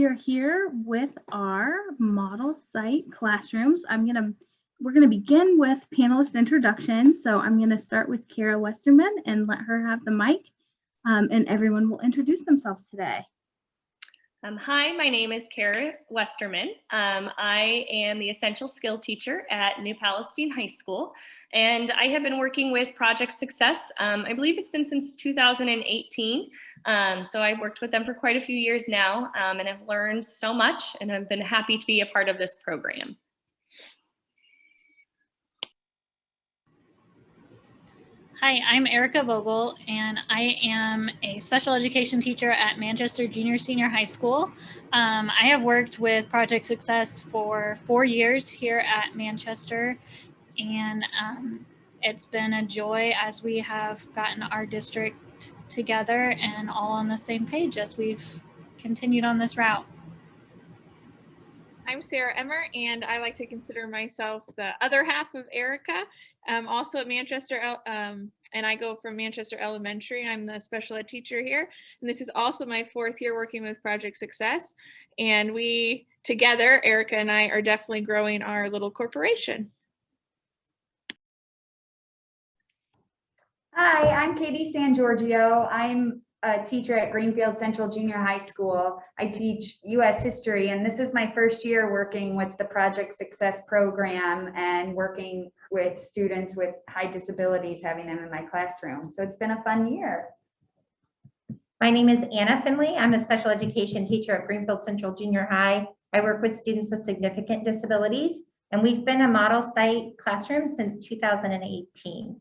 are here with our model site classrooms. We're gonna begin with panelist introduction. So I'm gonna start with Kara Westerman and let her have the mic, and everyone will introduce themselves today. Hi, my name is Kara Westerman. I am the essential skill teacher at New Palestine High School, and I have been working with Project Success. I believe it's been since 2018. So I've worked with them for quite a few years now, and I've learned so much, and I've been happy to be a part of this program. Hi, I'm Erica Vogel, and I am a special education teacher at Manchester Junior Senior High School. I have worked with Project Success for 4 years here at Manchester, and it's been a joy as we have gotten our district together and all on the same page as we've continued on this route. I'm Sarah Emmer, and I like to consider myself the other half of Erica. I'm also at Manchester, and I go from Manchester Elementary. I'm the special ed teacher here, and this is also my 4th year working with Project Success. And we together, Erica and I, are definitely growing our little corporation. Hi, I'm Katie San Giorgio. I'm a teacher at Greenfield Central Junior High School. I teach U.S. history, and this is my 1st year working with the Project Success program and working with students with high disabilities, having them in my classroom. So it's been a fun year. My name is Anna Finley. I'm a special education teacher at Greenfield Central Junior High. I work with students with significant disabilities, and we've been a model site classroom since 2018.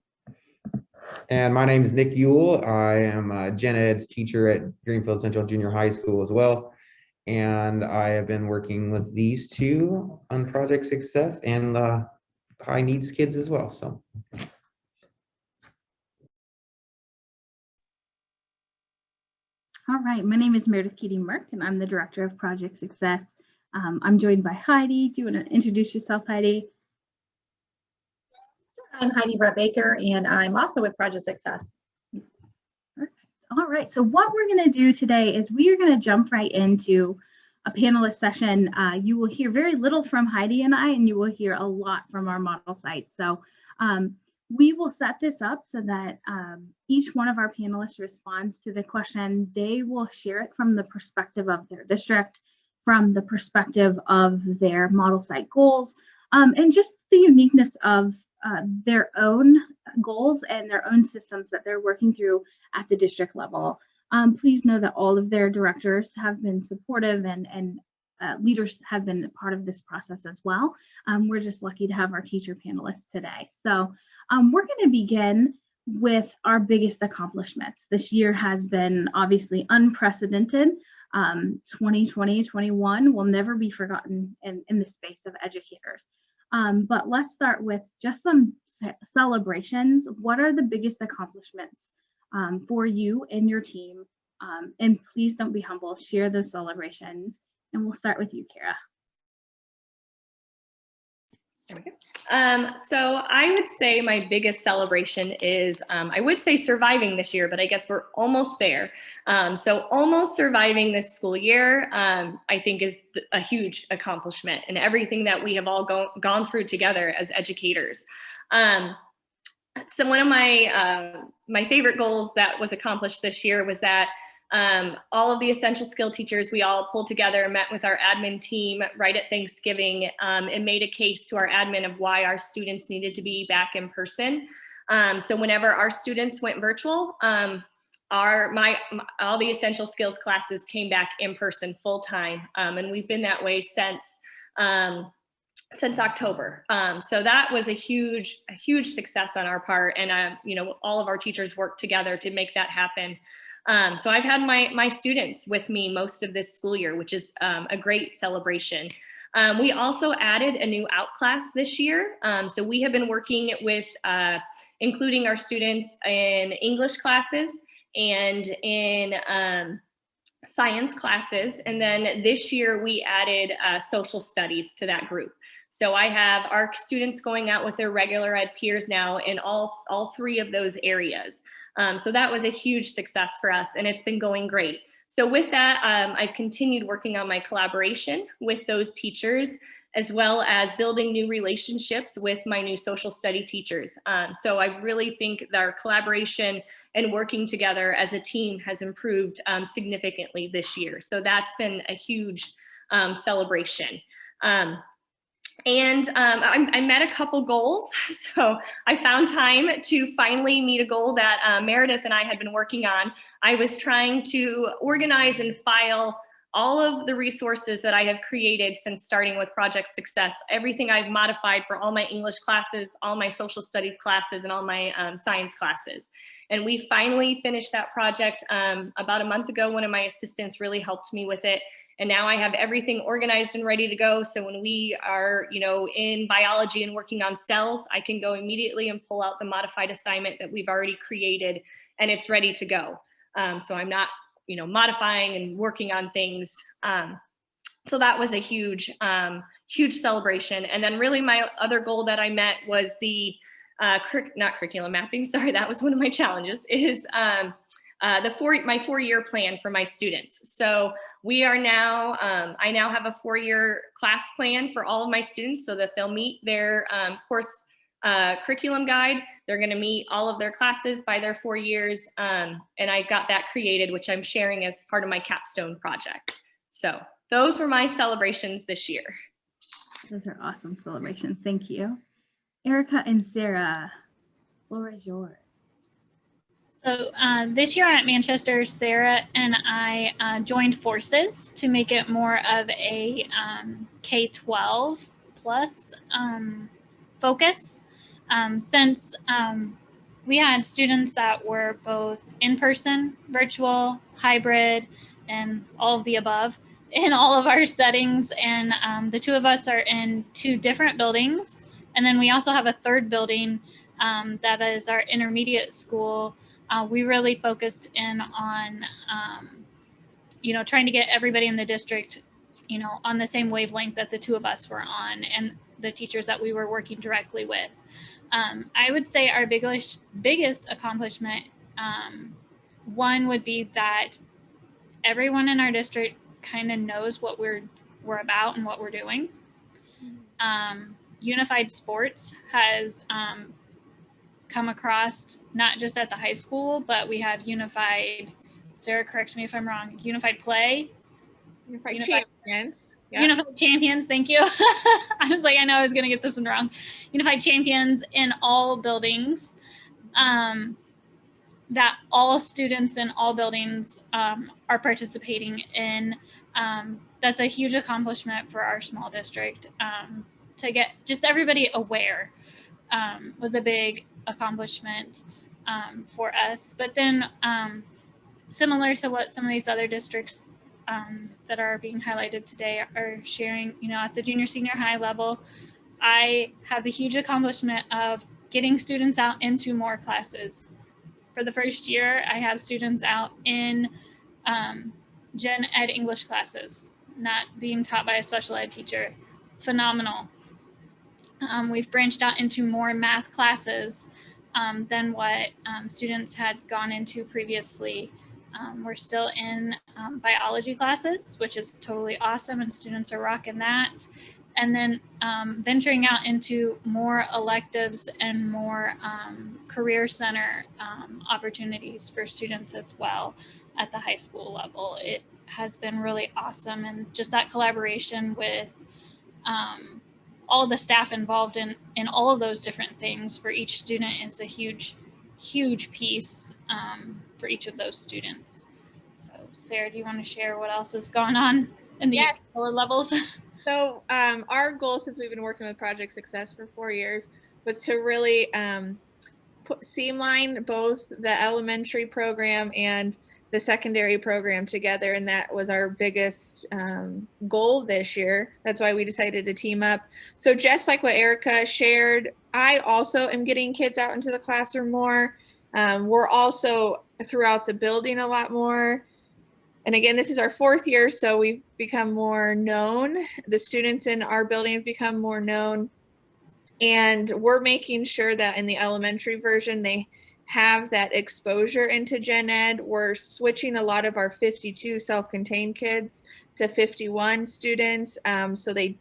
And my name is Nick Ewell. I am a gen ed's teacher at Greenfield Central Junior High School as well. And I have been working with these two on Project Success and the high needs kids as well. So. All right, my name is Meredith Katie Merck, and I'm the director of Project Success. I'm joined by Heidi. Do you want to introduce yourself, Heidi? I'm Heidi Brett Baker, and I'm also with Project Success. Perfect. All right, so what we're going to do today is we are going to jump right into a panelist session. You will hear very little from Heidi and I, and you will hear a lot from our model site. So we will set this up so that each one of our panelists responds to the question. They will share it from the perspective of their district, from the perspective of their model site goals, and just the uniqueness of their own goals and their own systems that they're working through at the district level. Please know that all of their directors have been supportive and leaders have been a part of this process as well. We're just lucky to have our teacher panelists today. So we're going to begin with our biggest accomplishments. This year has been obviously unprecedented. 2020-21 will never be forgotten in the space of educators. But let's start with just some celebrations. What are the biggest accomplishments for you and your team? And please don't be humble, share those celebrations. And we'll start with you, Kara. So I would say my biggest celebration is, I would say surviving this year, but I guess we're almost there. So almost surviving this school year, I think is a huge accomplishment, and everything that we have all gone through together as educators. So one of my favorite goals that was accomplished this year was that all of the essential skill teachers, we all pulled together, met with our admin team right at Thanksgiving, and made a case to our admin of why our students needed to be back in person. So whenever our students went virtual, all the essential skills classes came back in person full time, and we've been that way since October. So that was a huge success on our part, and all of our teachers worked together to make that happen. So I've had my students with me most of this school year, which is a great celebration. We also added a new out class this year. So we have been working with including our students in English classes and in science classes. And then this year we added social studies to that group. So I have our students going out with their regular ed peers now in all 3 of those areas. So that was a huge success for us, and it's been going great. So with that, I've continued working on my collaboration with those teachers, as well as building new relationships with my new social study teachers. So I really think that our collaboration and working together as a team has improved significantly this year. So that's been a huge celebration. I met a couple goals. So I found time to finally meet a goal that Meredith and I had been working on. I was trying to organize and file all of the resources that I have created since starting with Project Success, everything I've modified for all my English classes, all my social studies classes, and all my science classes. And we finally finished that project about a month ago. One of my assistants really helped me with it. And now I have everything organized and ready to go. So when we are, in biology and working on cells, I can go immediately and pull out the modified assignment that we've already created, and it's ready to go. So I'm not, modifying and working on things. So that was a huge, huge celebration. And then really my other goal that I met was the, not curriculum mapping, sorry, that was one of my challenges, is my 4-year plan for my students. So we are now, I now have a 4-year class plan for all of my students so that they'll meet their course curriculum guide. They're going to meet all of their classes by their 4 years. And I got that created, which I'm sharing as part of my capstone project. So those were my celebrations this year. Those are awesome celebrations. Thank you. Erica and Sarah, floor is yours. So this year at Manchester, Sarah and I joined forces to make it more of a K-12 plus focus. Since we had students that were both in-person, virtual, hybrid, and all of the above in all of our settings. And the two of us are in 2 different buildings. And then we also have a 3rd building that is our intermediate school. We really focused in on, trying to get everybody in the district, on the same wavelength that the 2 of us were on, and the teachers that we were working directly with. I would say our biggest accomplishment, one would be that everyone in our district kind of knows what we're about and what we're doing. Unified sports has come across not just at the high school, but we have unified, Sarah, correct me if I'm wrong, unified play. Unified champions. Yeah. Unified champions, thank you. I was like, I know I was going to get this one wrong. Unified champions in all buildings, that all students in all buildings are participating in. That's a huge accomplishment for our small district. To get just everybody aware was a big accomplishment for us. But then similar to what some of these other districts that are being highlighted today are sharing, at the junior senior high level, I have the huge accomplishment of getting students out into more classes. For the first year, I have students out in gen ed English classes, not being taught by a special ed teacher. Phenomenal. We've branched out into more math classes than what students had gone into previously. We're still in biology classes, which is totally awesome, and students are rocking that. And then venturing out into more electives and more career center opportunities for students as well at the high school level. It has been really awesome, and just that collaboration with all the staff involved in all of those different things for each student is a huge piece for each of those students. So Sarah, do you want to share what else has gone on in the lower levels? So our goal, since we've been working with Project Success for 4 years, was to really streamline both the elementary program and the secondary program together, and that was our biggest goal this year. That's why we decided to team up. So just like what Erica shared, I also am getting kids out into the classroom more. We're also throughout the building a lot more. And again, this is our 4th year, so we've become more known. The students in our building have become more known. And we're making sure that in the elementary version, they have that exposure into gen ed. We're switching a lot of our 52 self-contained kids to 51 students. So they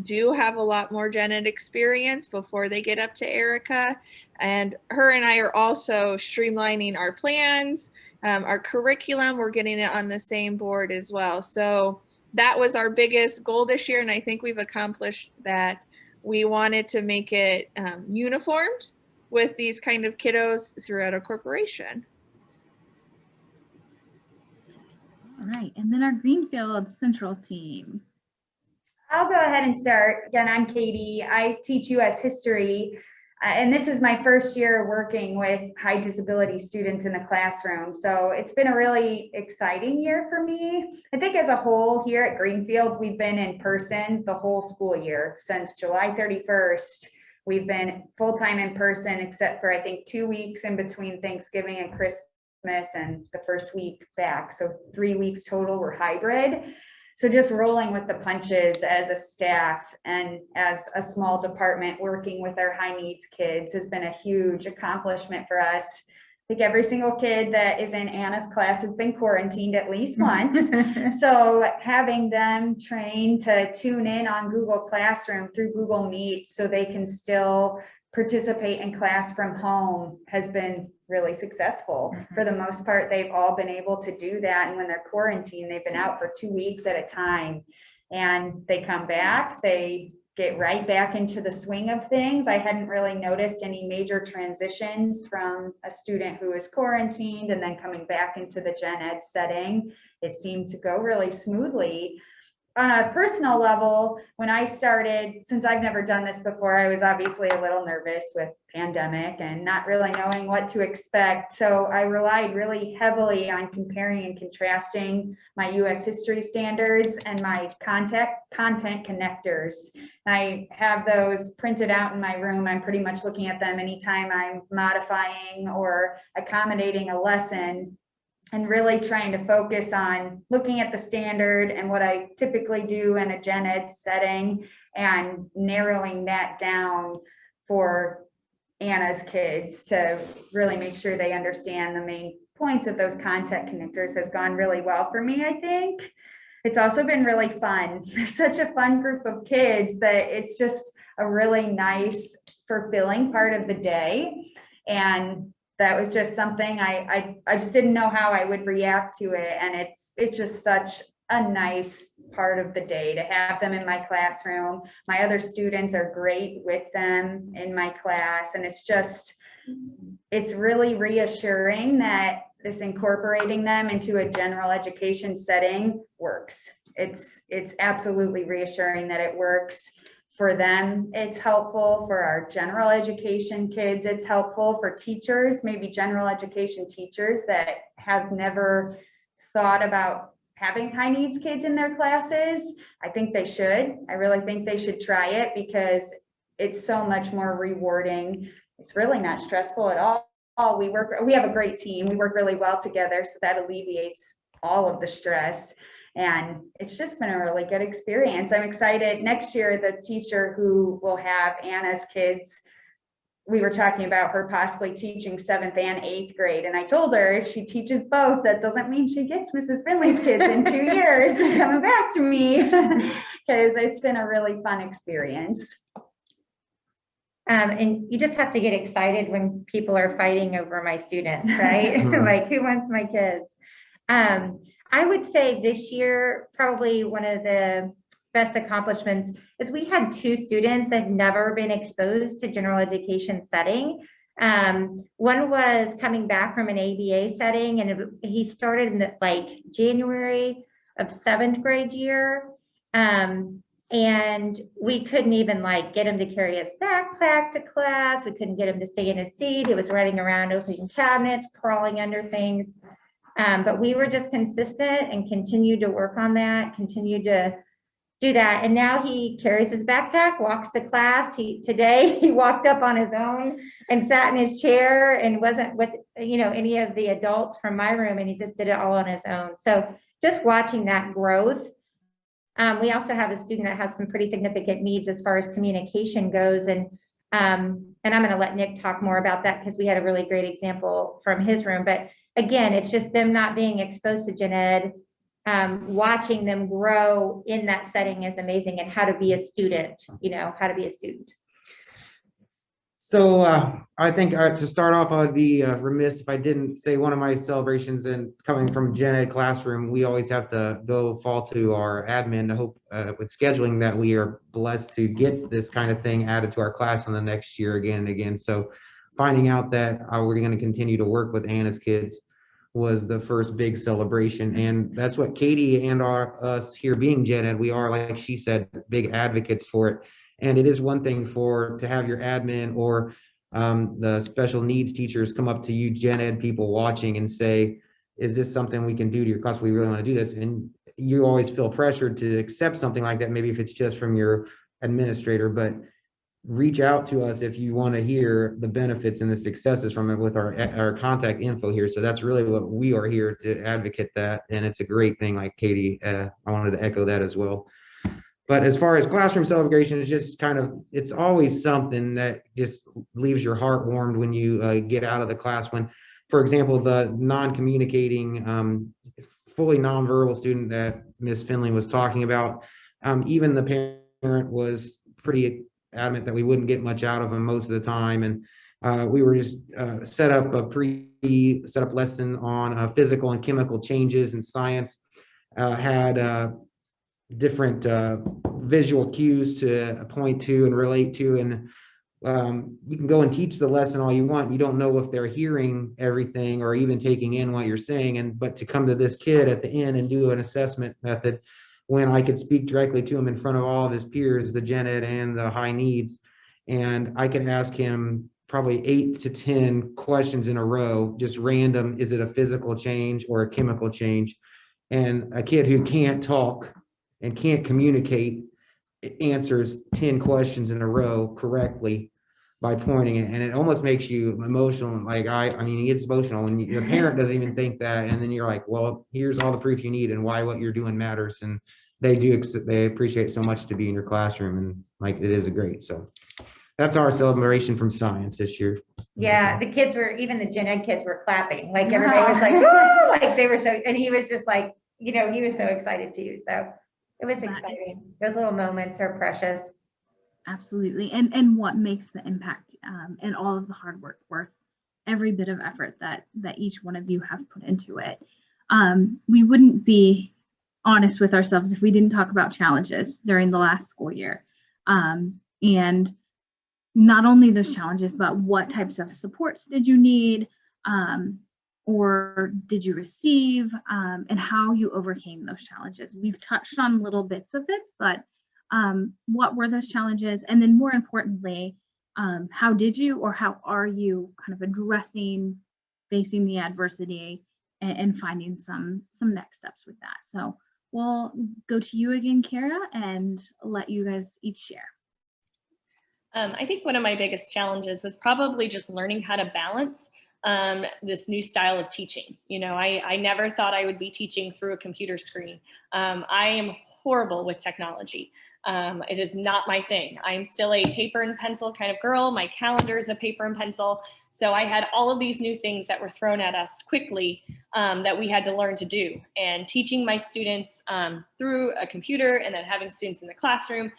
do have a lot more gen ed experience before they get up to Erica. And her and I are also streamlining our plans, our curriculum. We're getting it on the same board as well. So that was our biggest goal this year. And I think we've accomplished that. We wanted to make it uniformed with these kind of kiddos throughout a corporation. All right, and then our Greenfield Central team. I'll go ahead and start. Again, I'm Katie. I teach US history, and this is my first year working with high disability students in the classroom. So it's been a really exciting year for me. I think as a whole here at Greenfield, we've been in person the whole school year since July 31st. We've been full-time in person, except for I think 2 weeks in between Thanksgiving and Christmas and the first week back. So 3 weeks total were hybrid. So just rolling with the punches as a staff and as a small department working with our high needs kids has been a huge accomplishment for us. I think every single kid that is in Anna's class has been quarantined at least once. So having them trained to tune in on Google Classroom through Google Meet so they can still participate in class from home has been really successful. For the most part, they've all been able to do that. And when they're quarantined, they've been out for 2 weeks at a time. And they come back, they get right back into the swing of things. I hadn't really noticed any major transitions from a student who is quarantined and then coming back into the gen ed setting. It seemed to go really smoothly. On a personal level, when I started, since I've never done this before, I was obviously a little nervous with pandemic and not really knowing what to expect. So I relied really heavily on comparing and contrasting my US history standards and my content connectors. I have those printed out in my room. I'm pretty much looking at them anytime I'm modifying or accommodating a lesson, and really trying to focus on looking at the standard and what I typically do in a gen ed setting and narrowing that down for Anna's kids to really make sure they understand the main points of those content connectors has gone really well for me, I think. It's also been really fun. They're such a fun group of kids that it's just a really nice, fulfilling part of the day. And that was just something I just didn't know how I would react to it. And it's just such a nice part of the day to have them in my classroom. My other students are great with them in my class. And it's really reassuring that this incorporating them into a general education setting works. It's absolutely reassuring that it works. For them, it's helpful. For our general education kids, it's helpful. For teachers, maybe general education teachers that have never thought about having high needs kids in their classes, I think they should. I really think they should try it because it's so much more rewarding. It's really not stressful at all. We have a great team. We work really well together, so that alleviates all of the stress. And it's just been a really good experience. I'm excited. Next year, the teacher who will have Anna's kids, we were talking about her possibly teaching 7th and 8th grade. And I told her if she teaches both, that doesn't mean she gets Mrs. Finley's kids in 2 years coming back to me, because it's been a really fun experience. And you just have to get excited when people are fighting over my students, right? Like, who wants my kids? I would say this year, probably one of the best accomplishments is we had 2 students that had never been exposed to general education setting. One was coming back from an ABA setting, and he started in January of 7th grade year. And we couldn't even get him to carry his backpack to class. We couldn't get him to stay in his seat. He was running around opening cabinets, crawling under things. But we were just consistent and continued to work on that, continued to do that. And now he carries his backpack, walks to class. Today he walked up on his own and sat in his chair and wasn't with, any of the adults from my room, and he just did it all on his own. So just watching that growth. We also have a student that has some pretty significant needs as far as communication goes. And And I'm going to let Nick talk more about that because we had a really great example from his room. But again, it's just them not being exposed to gen ed. Watching them grow in that setting is amazing, and how to be a student, how to be a student. So I think to start off, I would be remiss if I didn't say one of my celebrations, and coming from gen ed classroom, we always have to go fall to our admin to hope with scheduling that we are blessed to get this kind of thing added to our class in the next year again and again. So finding out that we're going to continue to work with Anna's kids was the first big celebration. And that's what Katie and us here being gen ed, we are, like she said, big advocates for it. And it is one thing to have your admin or the special needs teachers come up to you, gen ed people watching, and say, is this something we can do to your class? We really want to do this. And you always feel pressured to accept something like that, maybe if it's just from your administrator, but reach out to us if you want to hear the benefits and the successes from it with our contact info here. So that's really what we are here to advocate that. And it's a great thing, like Katie, I wanted to echo that as well. But as far as classroom celebration, it's just it's always something that just leaves your heart warmed when you get out of the class. When, for example, the non-communicating, fully nonverbal student that Miss Finley was talking about, even the parent was pretty adamant that we wouldn't get much out of him most of the time. And we were just set up a pre-set-up lesson on physical and chemical changes in science, had different visual cues to point to and relate to, and you can go and teach the lesson all you want. You don't know if they're hearing everything or even taking in what you're saying. But to come to this kid at the end and do an assessment method when I could speak directly to him in front of all of his peers, the gen ed and the high needs, and I could ask him probably 8 to 10 questions in a row, just random. Is it a physical change or a chemical change? And a kid who can't talk and can't communicate answers 10 questions in a row correctly by pointing it. And it almost makes you emotional. Like I mean, it gets emotional when the parent doesn't even think that. And then you're like, well, here's all the proof you need and why what you're doing matters. And they appreciate so much to be in your classroom, and like, it is great. So that's our celebration from science this year. Yeah, the kids even the gen ed kids were clapping. Like everybody was like, oh, like they were so, and he was just like, he was so excited too. So it was exciting. Those little moments are precious. Absolutely. And what makes the impact and all of the hard work worth every bit of effort that each one of you have put into it. We wouldn't be honest with ourselves if we didn't talk about challenges during the last school year. And not only those challenges, but what types of supports did you need? Or did you receive, and how you overcame those challenges. We've touched on little bits of it, but what were those challenges? And then more importantly, how did you, or how are you kind of facing the adversity and finding some next steps with that? So we'll go to you again, Kara, and let you guys each share. I think one of my biggest challenges was probably just learning how to balance this new style of teaching. I never thought I would be teaching through a computer screen. I am horrible with technology. It is not my thing. I'm still a paper and pencil kind of girl. My calendar is a paper and pencil. So I had all of these new things that were thrown at us quickly that we had to learn to do. And teaching my students through a computer and then having students in the classroom,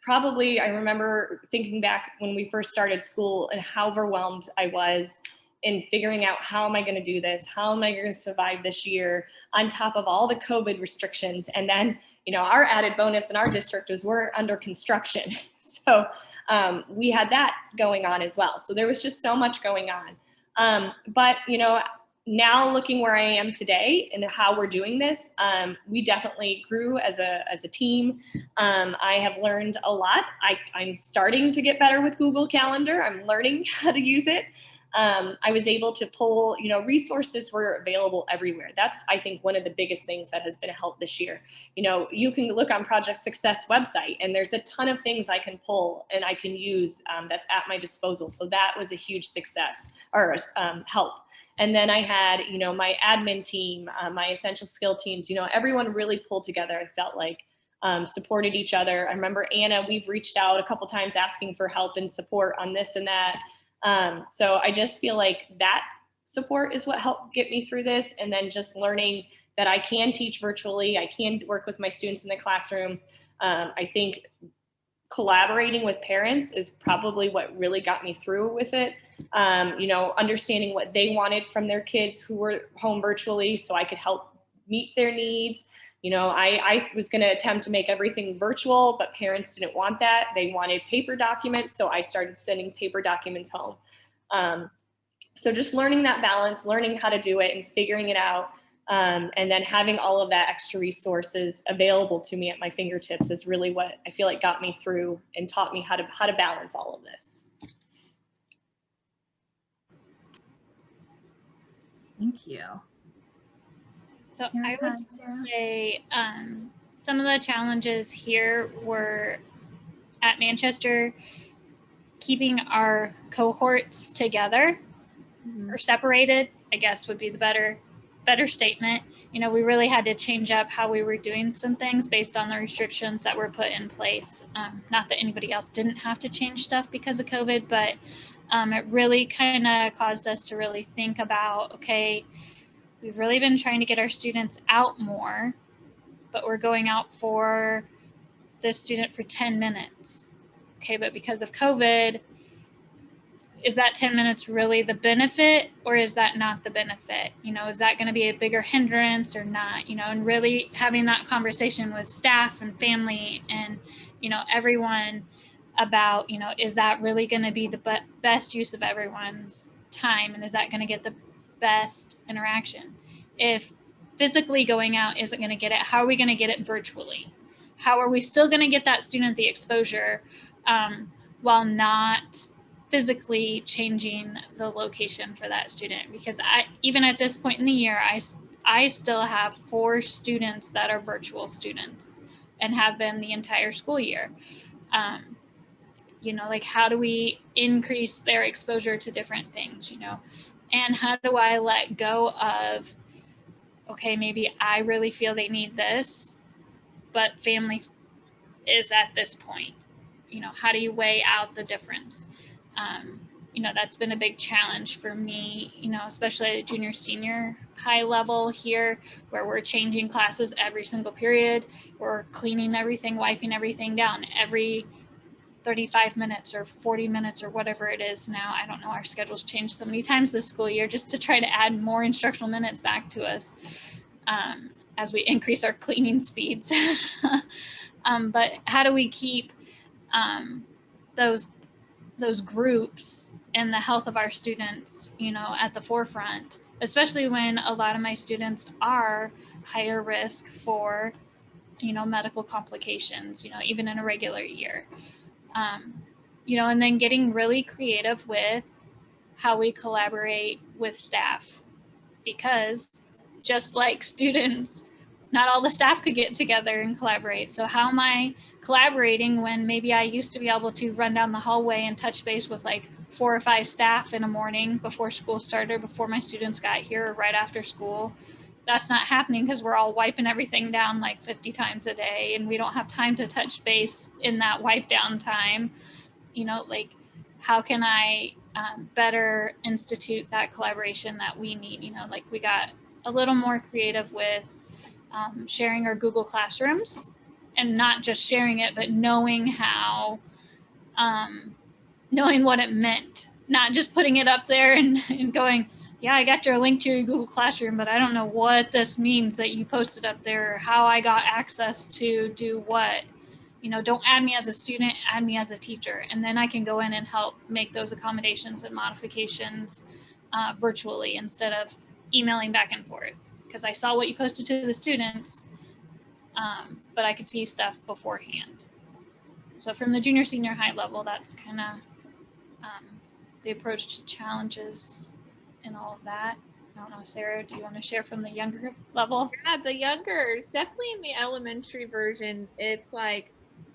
probably I remember thinking back when we first started school and how overwhelmed I was in figuring out, how am I going to do this? How am I going to survive this year on top of all the COVID restrictions? And then, our added bonus in our district was we're under construction. So we had that going on as well. So there was just so much going on. But, now looking where I am today and how we're doing this, we definitely grew as a team. I have learned a lot. I'm starting to get better with Google Calendar. I'm learning how to use it. I was able to pull, resources were available everywhere. That's, I think, one of the biggest things that has been a help this year. You can look on Project Success website and there's a ton of things I can pull and I can use that's at my disposal. So that was a huge success or help. And then I had, my admin team, my essential skill teams, everyone really pulled together. I felt like supported each other. I remember Anna, we've reached out a couple times asking for help and support on this and that. So I just feel like that support is what helped get me through this. And then just learning that I can teach virtually, I can work with my students in the classroom. I think collaborating with parents is probably what really got me through with it. You know, understanding what they wanted from their kids who were home virtually so I could help meet their needs. You know, I was going to attempt to make everything virtual, but parents didn't want that. They wanted paper documents, so I started sending paper documents home. So just learning that balance, learning how to do it and figuring it out, and then having all of that extra resources available to me at my fingertips is really what I feel like got me through and taught me how to balance all of this. Thank you. So Here I it would comes, Sarah. say some of the challenges here were at Manchester, keeping our cohorts together or separated, I guess would be the better statement. You know, we really had to change up how we were doing some things based on the restrictions that were put in place. Not that anybody else didn't have to change stuff because of COVID, but it really kind of caused us to really think about, okay, we've really been trying to get our students out more, but we're going out for this student for 10 minutes. Okay, but because of COVID, is that 10 minutes really the benefit or is that not the benefit? You know, is that going to be a bigger hindrance or not? You know, and really having that conversation with staff and family and, you know, everyone about, you know, is that really going to be the best use of everyone's time? And is that going to get the best interaction? If physically going out isn't going to get it, how are we going to get it virtually? How are we still going to get that student the exposure while not physically changing the location for that student? Because even at this point in the year, I still have 4 students that are virtual students and have been the entire school year. You know, like how do we increase their exposure to different things, you know? And how do I let go of, okay, maybe I really feel they need this, but family is at this point. You know, how do you weigh out the difference? You know, that's been a big challenge for me, you know, especially at junior, senior high level here, where we're changing classes every single period. We're cleaning everything, wiping everything down every 35 minutes or 40 minutes or whatever it is now. I don't know, our schedule's changed so many times this school year just to try to add more instructional minutes back to us as we increase our cleaning speeds. But how do we keep those groups and the health of our students, you know, at the forefront, especially when a lot of my students are higher risk for, you know, medical complications, you know, even in a regular year. You know, and then getting really creative with how we collaborate with staff, because just like students, not all the staff could get together and collaborate. So how am I collaborating when maybe I used to be able to run down the hallway and touch base with like 4 or 5 staff in a morning before school started, before my students got here, or right after school? That's not happening because we're all wiping everything down like 50 times a day and we don't have time to touch base in that wipe down time. You know, like how can I better institute that collaboration that we need? You know, like we got a little more creative with sharing our Google Classrooms, and not just sharing it, but knowing how, knowing what it meant, not just putting it up there and going, yeah, I got your link to your Google Classroom, but I don't know what this means that you posted up there, or how I got access to do what. You know, don't add me as a student, add me as a teacher. And then I can go in and help make those accommodations and modifications virtually instead of emailing back and forth. Because I saw what you posted to the students, but I could see stuff beforehand. So from the junior, senior high level, that's kind of the approach to challenges and all of that. I don't know, Sarah, do you want to share from the younger level? Yeah, the youngers, definitely in the elementary version, it's like,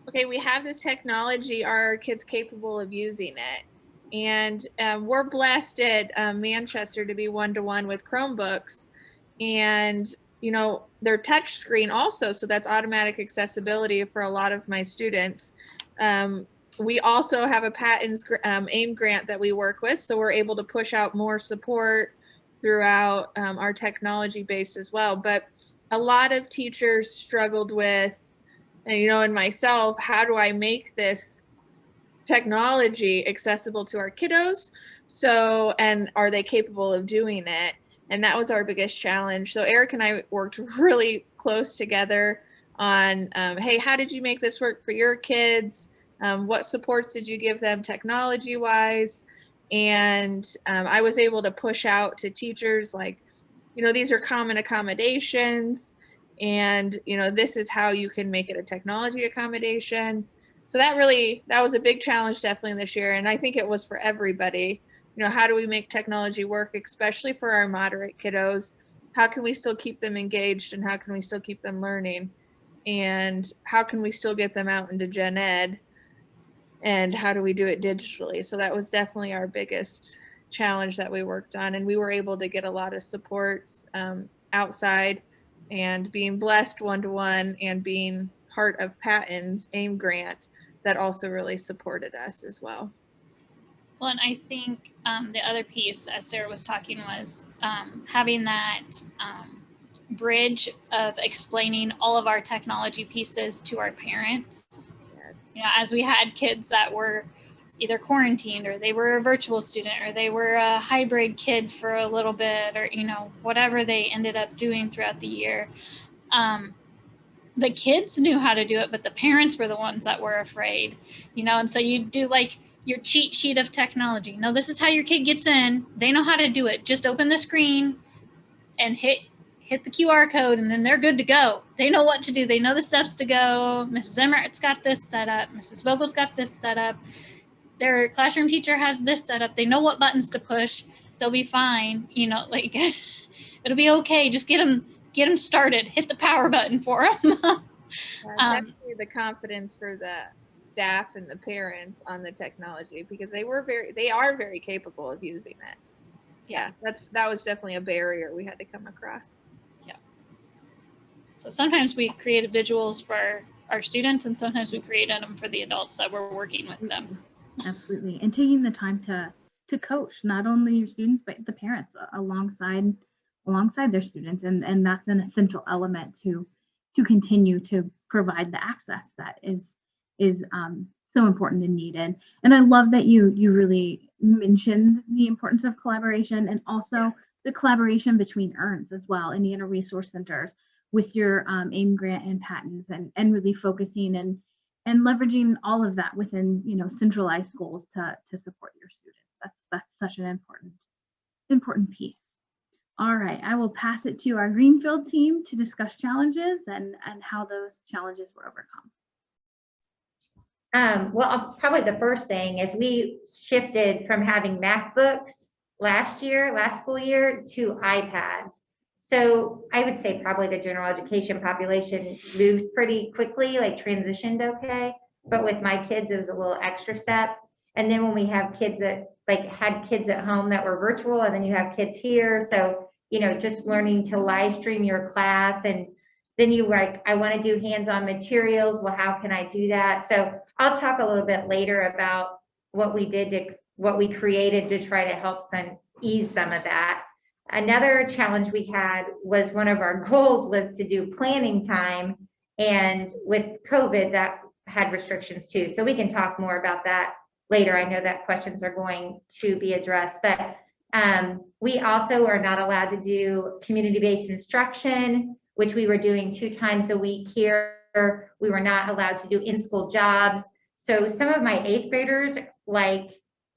okay, we have this technology, are our kids capable of using it? And we're blessed at Manchester to be one-to-one with Chromebooks. And you know, they're touch screen also, so that's automatic accessibility for a lot of my students. We also have a Patents AIM grant that we work with, so we're able to push out more support throughout our technology base as well. But a lot of teachers struggled with, and you know, and myself, how do I make this technology accessible to our kiddos? So, and are they capable of doing it? And that was our biggest challenge. So Eric and I worked really close together on, hey, how did you make this work for your kids? What supports did you give them technology wise? And I was able to push out to teachers like, you know, these are common accommodations, and you know, this is how you can make it a technology accommodation. So that was a big challenge definitely this year, and I think it was for everybody. You know, how do we make technology work, especially for our moderate kiddos? How can we still keep them engaged, and how can we still keep them learning? And how can we still get them out into gen ed? And how do we do it digitally? So that was definitely our biggest challenge that we worked on, and we were able to get a lot of support outside, and being blessed one-to-one and being part of Patents AIM grant that also really supported us as well. Well, and I think the other piece, as Sarah was talking, was having that bridge of explaining all of our technology pieces to our parents. Yes. You know, as we had kids that were either quarantined, or they were a virtual student, or they were a hybrid kid for a little bit, or, you know, whatever they ended up doing throughout the year. The kids knew how to do it, but the parents were the ones that were afraid, you know, and so you do like your cheat sheet of technology. No, this is how your kid gets in. They know how to do it. Just open the screen and hit the QR code, and then they're good to go. They know what to do. They know the steps to go. Mrs. Emmert's got this set up. Mrs. Vogel's got this set up. Their classroom teacher has this set up. They know what buttons to push. They'll be fine. You know, like it'll be okay. Just get them started. Hit the power button for them. Definitely the confidence for the staff and the parents on the technology, because they are very capable of using it. Yeah, that was definitely a barrier we had to come across. Yeah. So sometimes we created visuals for our students, and sometimes we created them for the adults that were working with them. Absolutely. And taking the time to coach not only your students, but the parents alongside their students. And that's an essential element to continue to provide the access that is so important and needed. And I love that you really mentioned the importance of collaboration, and also the collaboration between EARNs as well, Indiana Resource Centers, with your AIM grant and Patents, and really focusing and leveraging all of that within, you know, centralized schools to support your students. That's such an important piece. All right, I will pass it to our Greenfield team to discuss challenges and how those challenges were overcome. Well, probably the first thing is we shifted from having MacBooks last school year, to iPads. So I would say probably the general education population moved pretty quickly, like transitioned okay. But with my kids, it was a little extra step. And then when we have kids that had kids at home that were virtual, and then you have kids here. So, you know, just learning to live stream your class, and then you I want to do hands-on materials. Well, how can I do that? So I'll talk a little bit later about what we created to try to help ease some of that. Another challenge we had was, one of our goals was to do planning time, and with COVID that had restrictions too. So we can talk more about that later. I know that questions are going to be addressed, but we also are not allowed to do community-based instruction, which we were doing 2 times a week here. We were not allowed to do in-school jobs. So some of my 8th graders,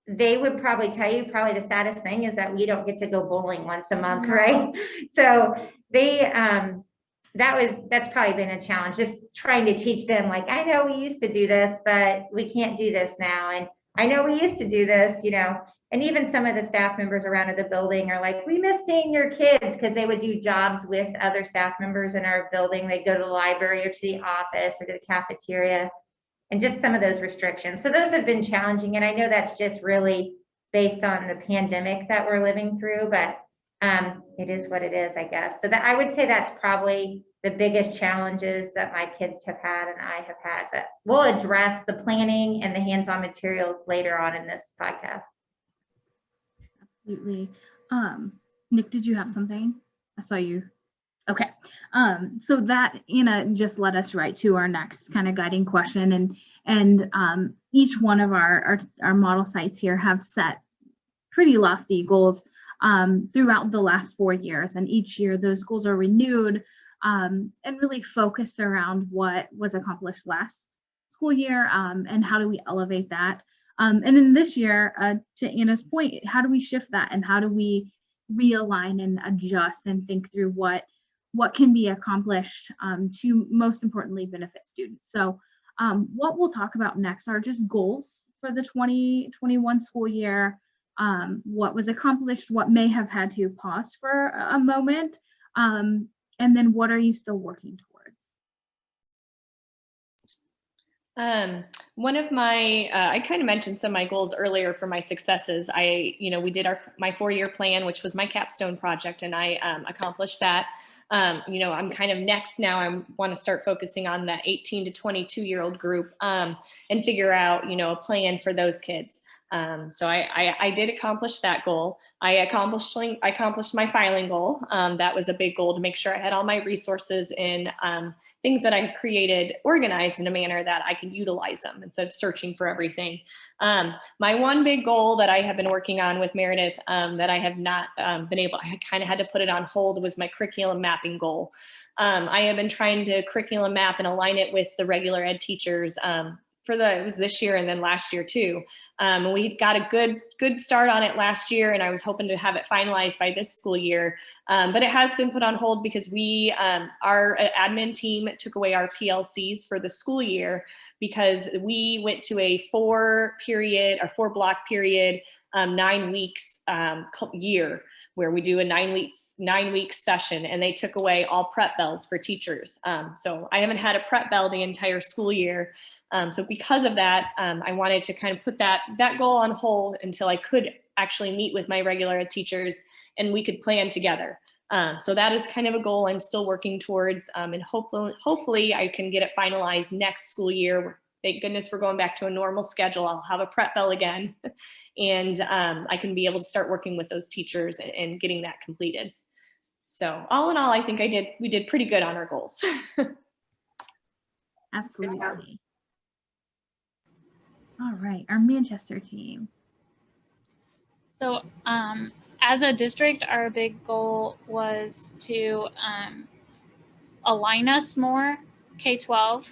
they would probably tell you, probably the saddest thing is that we don't get to go bowling once a month, right? So that's probably been a challenge, just trying to teach them, I know we used to do this, but we can't do this now. And I know we used to do this, you know, and even some of the staff members around at the building are like, we miss seeing your kids, because they would do jobs with other staff members in our building. They'd go to the library or to the office or to the cafeteria, and just some of those restrictions. So those have been challenging. And I know that's just really based on the pandemic that we're living through, but it is what it is, I guess. So that I would say that's probably the biggest challenges that my kids have had and I have had, but we'll address the planning and the hands-on materials later on in this podcast. Absolutely. Nick, did you have something? I saw you. Okay. So that, just led us right to our next kind of guiding question. And each one of our model sites here have set pretty lofty goals throughout the last 4 years. And each year those goals are renewed and really focused around what was accomplished last school year and how do we elevate that. And then this year, to Anna's point, how do we shift that and how do we realign and adjust and think through what can be accomplished to most importantly benefit students. So what we'll talk about next are just goals for the 2021 school year, what was accomplished, what may have had to pause for a moment, and then what are you still working towards? One of my, I kind of mentioned some of my goals earlier for my successes. We did my 4-year plan, which was my capstone project, and I accomplished that. I'm kind of next now. I want to start focusing on that 18 to 22-year-old group and figure out, a plan for those kids. So I did accomplish that goal. I accomplished my filing goal. That was a big goal to make sure I had all my resources in things that I created organized in a manner that I can utilize them instead of searching for everything. My one big goal that I have been working on with Meredith that I have not been able, I kind of had to put it on hold, was my curriculum mapping goal. I have been trying to curriculum map and align it with the regular ed teachers it was this year and then last year too. We got a good start on it last year, and I was hoping to have it finalized by this school year. But it has been put on hold because our admin team took away our PLCs for the school year because we went to a 4-block period, 9 weeks year, where we do a 9 week session, and they took away all prep bells for teachers. So I haven't had a prep bell the entire school year. So because of that, I wanted to kind of put that goal on hold until I could actually meet with my regular ed teachers and we could plan together. So that is kind of a goal I'm still working towards, and hopefully I can get it finalized next school year. Thank goodness we're going back to a normal schedule. I'll have a prep bell again, and I can be able to start working with those teachers and getting that completed. So all in all, I think we did pretty good on our goals. Absolutely. All right, our Manchester team. So as a district, our big goal was to align us more, K-12,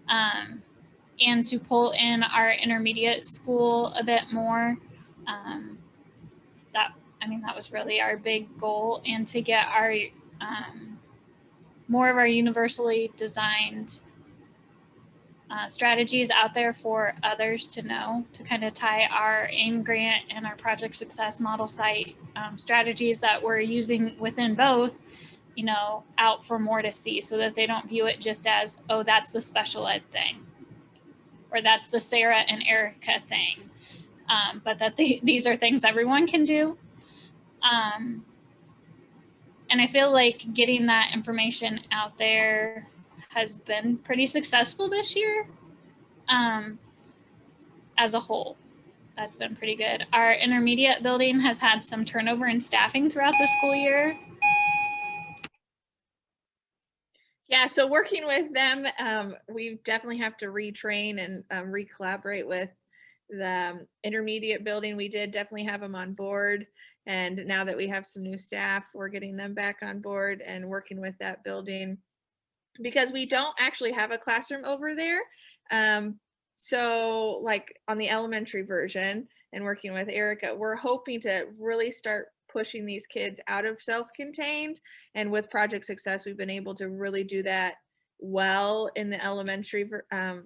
and to pull in our intermediate school a bit more. That was really our big goal, and to get our more of our universally designed strategies out there for others to know, to kind of tie our AIM grant and our project success model site strategies that we're using within both, out for more to see, so that they don't view it just as, oh, that's the special ed thing, or that's the Sarah and Erica thing, but that these are things everyone can do. And I feel like getting that information out there has been pretty successful this year. As a whole, that's been pretty good. Our intermediate building has had some turnover in staffing throughout the school year. Yeah, so working with them, we definitely have to retrain and re-collaborate with the intermediate building. We did definitely have them on board. And now that we have some new staff, we're getting them back on board and working with that building, because we don't actually have a classroom over there. So like on the elementary version, and working with Erica, we're hoping to really start pushing these kids out of self-contained. And with Project Success, we've been able to really do that well in the elementary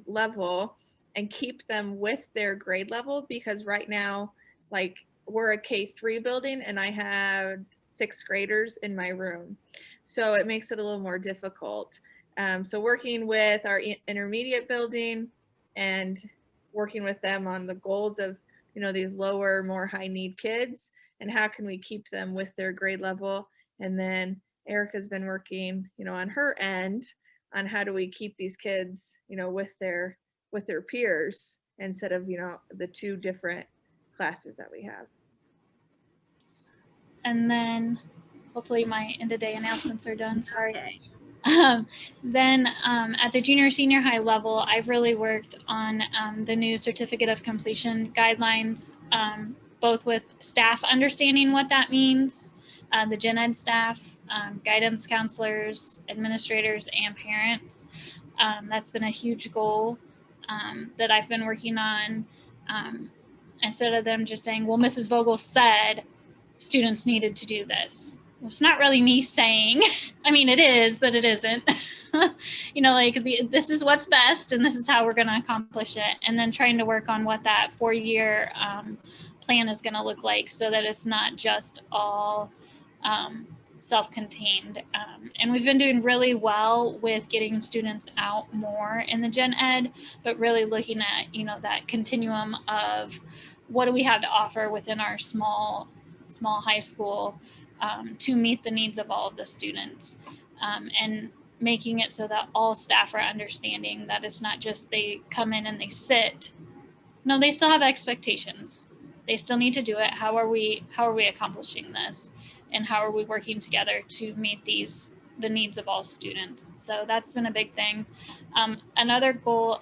level and keep them with their grade level, because right now, like, we're a K-3 building and I have 6th graders in my room. So it makes it a little more difficult. So working with our intermediate building and working with them on the goals of, these lower, more high need kids, and how can we keep them with their grade level, And then Erica's been working, on her end on how do we keep these kids, with their peers instead of, the two different classes that we have. And then hopefully my end of day announcements are done. Sorry. Okay. Then at the junior senior high level, I've really worked on the new certificate of completion guidelines, both with staff understanding what that means, the gen ed staff, guidance counselors, administrators, and parents. That's been a huge goal that I've been working on. Instead of them just saying, well, Mrs. Vogel said students needed to do this. Well, it's not really me saying, I mean, it is, but it isn't. This is what's best and this is how we're going to accomplish it. And then trying to work on what that 4-year plan is going to look like so that it's not just all self-contained. And we've been doing really well with getting students out more in the gen ed, but really looking at, that continuum of what do we have to offer within our small high school to meet the needs of all of the students, and making it so that all staff are understanding that it's not just they come in and they sit. No, they still have expectations. They still need to do it. How are we accomplishing this? And how are we working together to meet the needs of all students? So that's been a big thing. Another goal,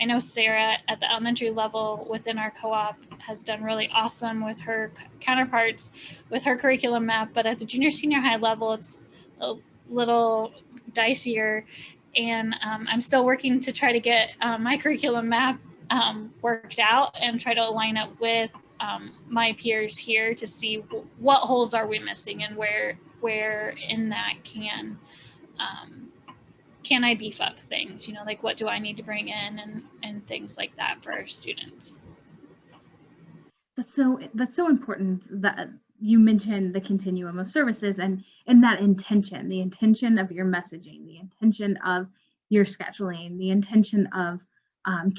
I know Sarah at the elementary level within our co-op has done really awesome with her counterparts with her curriculum map, but at the junior senior high level, it's a little dicier. And I'm still working to try to get my curriculum map worked out and try to align it with my peers here to see what holes are we missing and where in that can I beef up things, like what do I need to bring in and things like that for our students. That's so important that you mentioned the continuum of services and that intention, the intention of your messaging, the intention of your scheduling, the intention of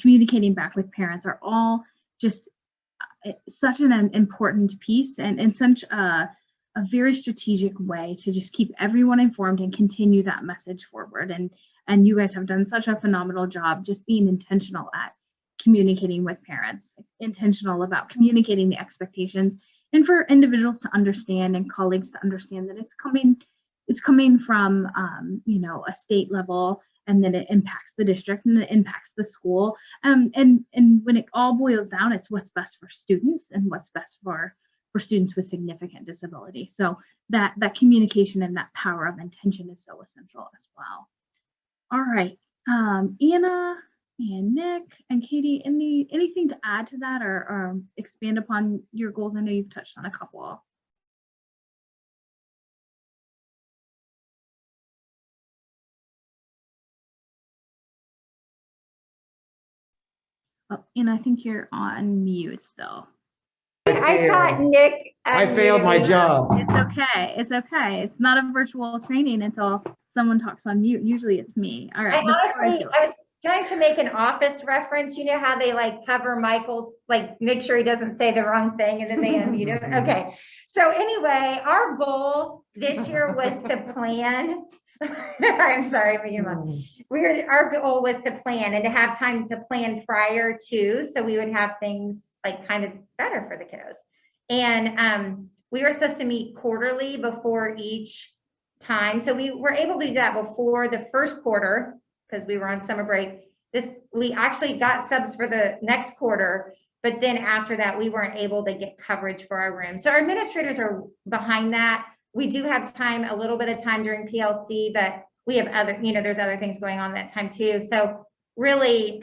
communicating back with parents are all just such an important piece and such a very strategic way to just keep everyone informed and continue that message forward. And you guys have done such a phenomenal job just being intentional at communicating with parents, intentional about communicating the expectations, and for individuals to understand and colleagues to understand that it's coming from a state level, and then it impacts the district and it impacts the school. And when it all boils down, it's what's best for students and what's best for students with significant disability. So that communication and that power of intention is so essential as well. All right, Anna and Nick and Katie, anything to add to that or expand upon your goals? I know you've touched on a couple. Oh, and I think you're on mute still. I thought Nick. I failed my job. It's okay. It's okay. It's not a virtual training until someone talks on mute. Usually it's me. All right. I was going to make an office reference. You know how they cover Michael's, make sure he doesn't say the wrong thing and then they unmute him. Okay. So anyway, our goal this year was to plan. I'm sorry, our goal was to plan and to have time to plan prior to, so we would have things kind of better for the kiddos. And we were supposed to meet quarterly before each time. So we were able to do that before the first quarter because we were on summer break. We actually got subs for the next quarter, but then after that, we weren't able to get coverage for our room. So our administrators are behind that. We do have time, a little bit of time during PLC, but we have other, there's other things going on that time too. So really,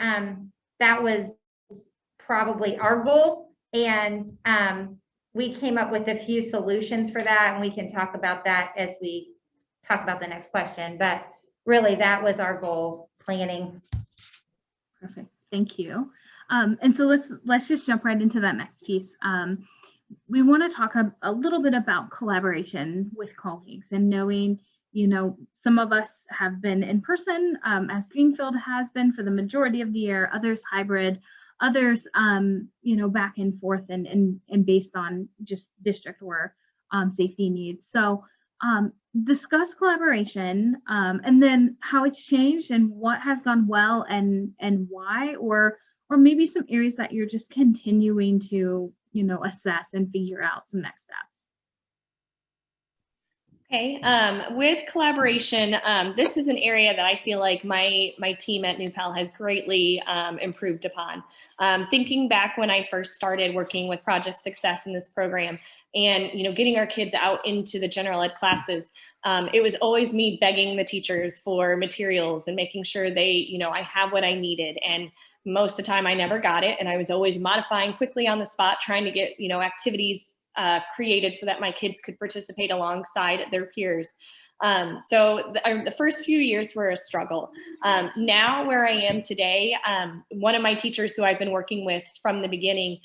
that was probably our goal. And we came up with a few solutions for that. And we can talk about that as we talk about the next question. But really, that was our goal, planning. Perfect. Thank you. And so let's just jump right into that next piece. We want to talk a little bit about collaboration with colleagues and knowing, some of us have been in person, as Greenfield has been for the majority of the year, others hybrid, others, back and forth and based on just district or safety needs. So Discuss collaboration, and then how it's changed and what has gone well and why, or maybe some areas that you're just continuing to, assess and figure out some next steps. Okay, with collaboration, this is an area that I feel like my team at New Pal has greatly improved upon. Thinking back when I first started working with Project Success in this program, and getting our kids out into the general ed classes, it was always me begging the teachers for materials and making sure they, I have what I needed. And most of the time I never got it, and I was always modifying quickly on the spot, trying to get activities created so that my kids could participate alongside their peers. So the first few years were a struggle. Now where I am today, one of my teachers who I've been working with from the beginning,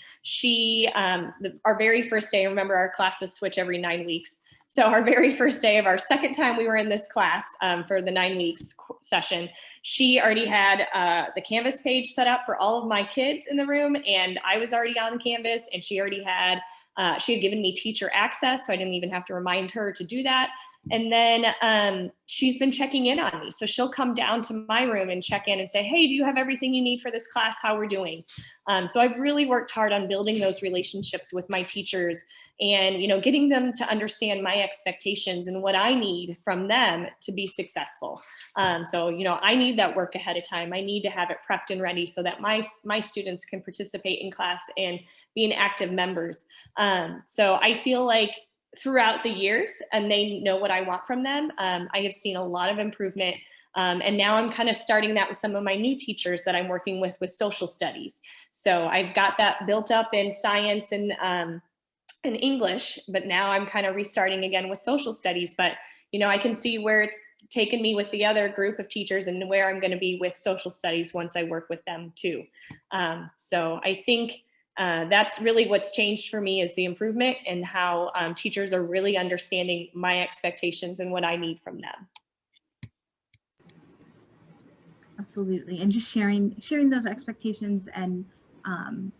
our very first day, remember our classes switch every 9 weeks. So our very first day of our second time we were in this class for the 9 weeks session, she already had the Canvas page set up for all of my kids in the room, and I was already on Canvas, and she already had she had given me teacher access, so I didn't even have to remind her to do that. And then she's been checking in on me. So she'll come down to my room and check in and say, hey, do you have everything you need for this class? How we're doing? So I've really worked hard on building those relationships with my teachers and, getting them to understand my expectations and what I need from them to be successful. So, I need that work ahead of time. I need to have it prepped and ready so that my students can participate in class and be an active members. So I feel like throughout the years, and they know what I want from them, I have seen a lot of improvement. And now I'm kind of starting that with some of my new teachers that I'm working with social studies. So I've got that built up in science and English, but now I'm kind of restarting again with social studies. But, I can see where it's taken me with the other group of teachers and where I'm going to be with social studies once I work with them too. So I think that's really what's changed for me is the improvement and how teachers are really understanding my expectations and what I need from them. Absolutely, and just sharing those expectations and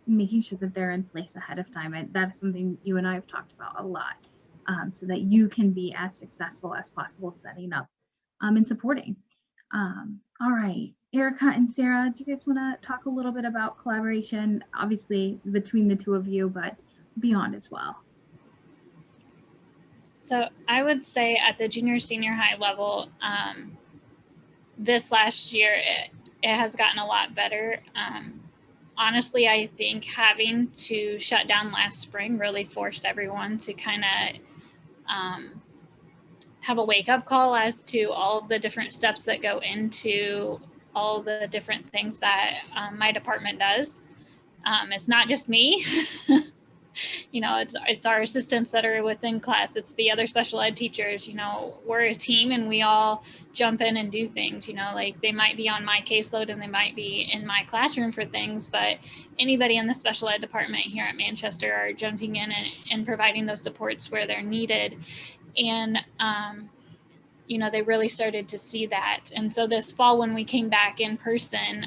making sure that they're in place ahead of time. And that's something you and I have talked about a lot, so that you can be as successful as possible setting up and supporting. All right, Erica and Sarah, do you guys want to talk a little bit about collaboration, obviously between the two of you, but beyond as well? So I would say at the junior senior high level, this last year, it has gotten a lot better. Honestly, I think having to shut down last spring really forced everyone to kind of have a wake-up call as to all of the different steps that go into all the different things that my department does. It's not just me. It's our assistants that are within class. It's the other special ed teachers. We're a team and we all jump in and do things. Like they might be on my caseload and they might be in my classroom for things, but anybody in the special ed department here at Manchester are jumping in and providing those supports where they're needed. And they really started to see that. And so this fall when we came back in person,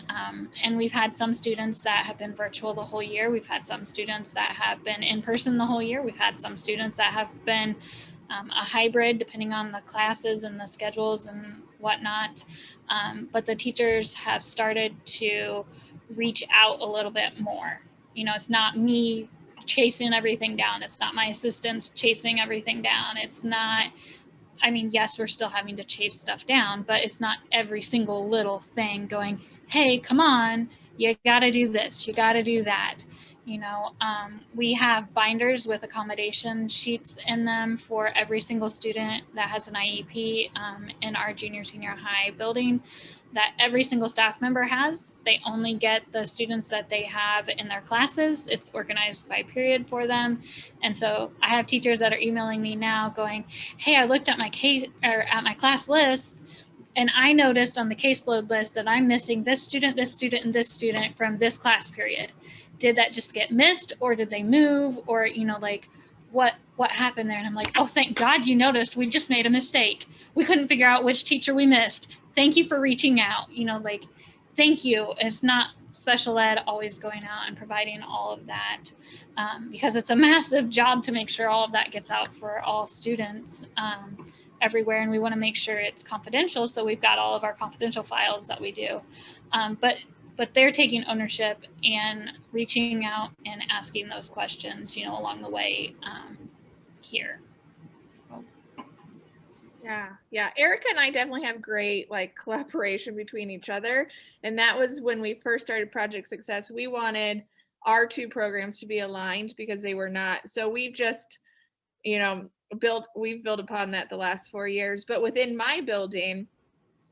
and we've had some students that have been virtual the whole year. We've had some students that have been in person the whole year. We've had some students that have been a hybrid depending on the classes and the schedules and whatnot. But the teachers have started to reach out a little bit more. It's not me chasing everything down. It's not my assistants chasing everything down. It's not, yes, we're still having to chase stuff down, but it's not every single little thing going, hey, come on, you got to do this, you got to do that. We have binders with accommodation sheets in them for every single student that has an IEP in our junior senior high building that every single staff member has. They only get the students that they have in their classes. It's organized by period for them. And so I have teachers that are emailing me now going, hey, I looked at my my class list and I noticed on the caseload list that I'm missing this student, and this student from this class period. Did that just get missed, or did they move, or what happened there? And I'm like, oh, thank God you noticed. We just made a mistake. We couldn't figure out which teacher we missed. Thank you for reaching out. Thank you. It's not special ed, always going out and providing all of that, because it's a massive job to make sure all of that gets out for all students everywhere, and we want to make sure it's confidential, so we've got all of our confidential files that we do. But they're taking ownership and reaching out and asking those questions, you know, along the way here. So. Yeah. Erica and I definitely have great like collaboration between each other. And that was when we first started Project Success. We wanted our two programs to be aligned because they were not. So we've just, you know, we've built upon that the last 4 years. But within my building,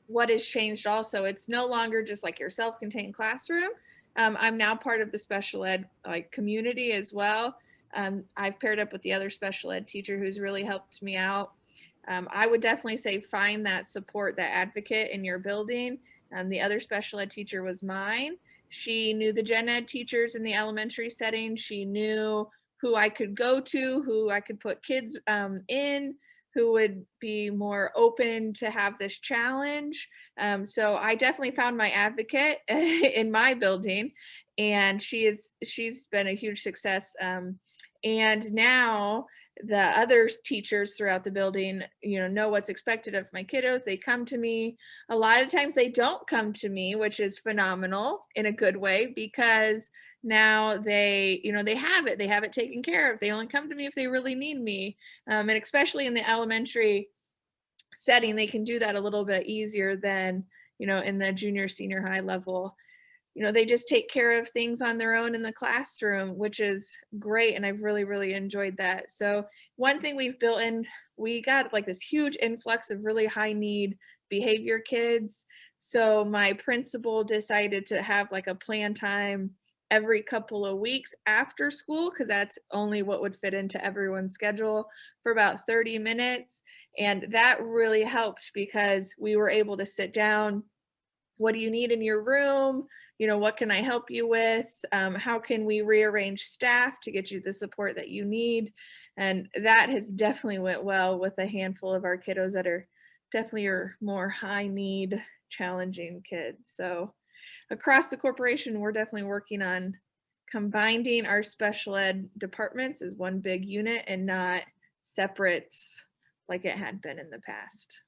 what has changed also, it's no longer just like your self-contained classroom. I'm now part of the special ed like community as well. I've paired up with the other special ed teacher who's really helped me out. I would definitely say find that support, that advocate in your building. The other special ed teacher was mine. She knew the gen ed teachers in the elementary setting. She knew who I could go to, who I could put kids in, who would be more open to have this challenge. So I definitely found my advocate in my building, and she's been a huge success. And now the other teachers throughout the building, you know what's expected of my kiddos. They come to me. A lot of times they don't come to me, which is phenomenal in a good way, because now they have it taken care of. They only come to me if they really need me. And especially in the elementary setting, they can do that a little bit easier than, in the junior, senior high level. They just take care of things on their own in the classroom, which is great. And I've really, really enjoyed that. So one thing we've built in, we got like this huge influx of really high need behavior kids. So my principal decided to have like a plan time every couple of weeks after school, because that's only what would fit into everyone's schedule, for about 30 minutes. And that really helped because we were able to sit down. What do you need in your room? What can I help you with? How can we rearrange staff to get you the support that you need? And that has definitely went well with a handful of our kiddos that are definitely your more high need, challenging kids. So across the corporation, we're definitely working on combining our special ed departments as one big unit and not separate like it had been in the past.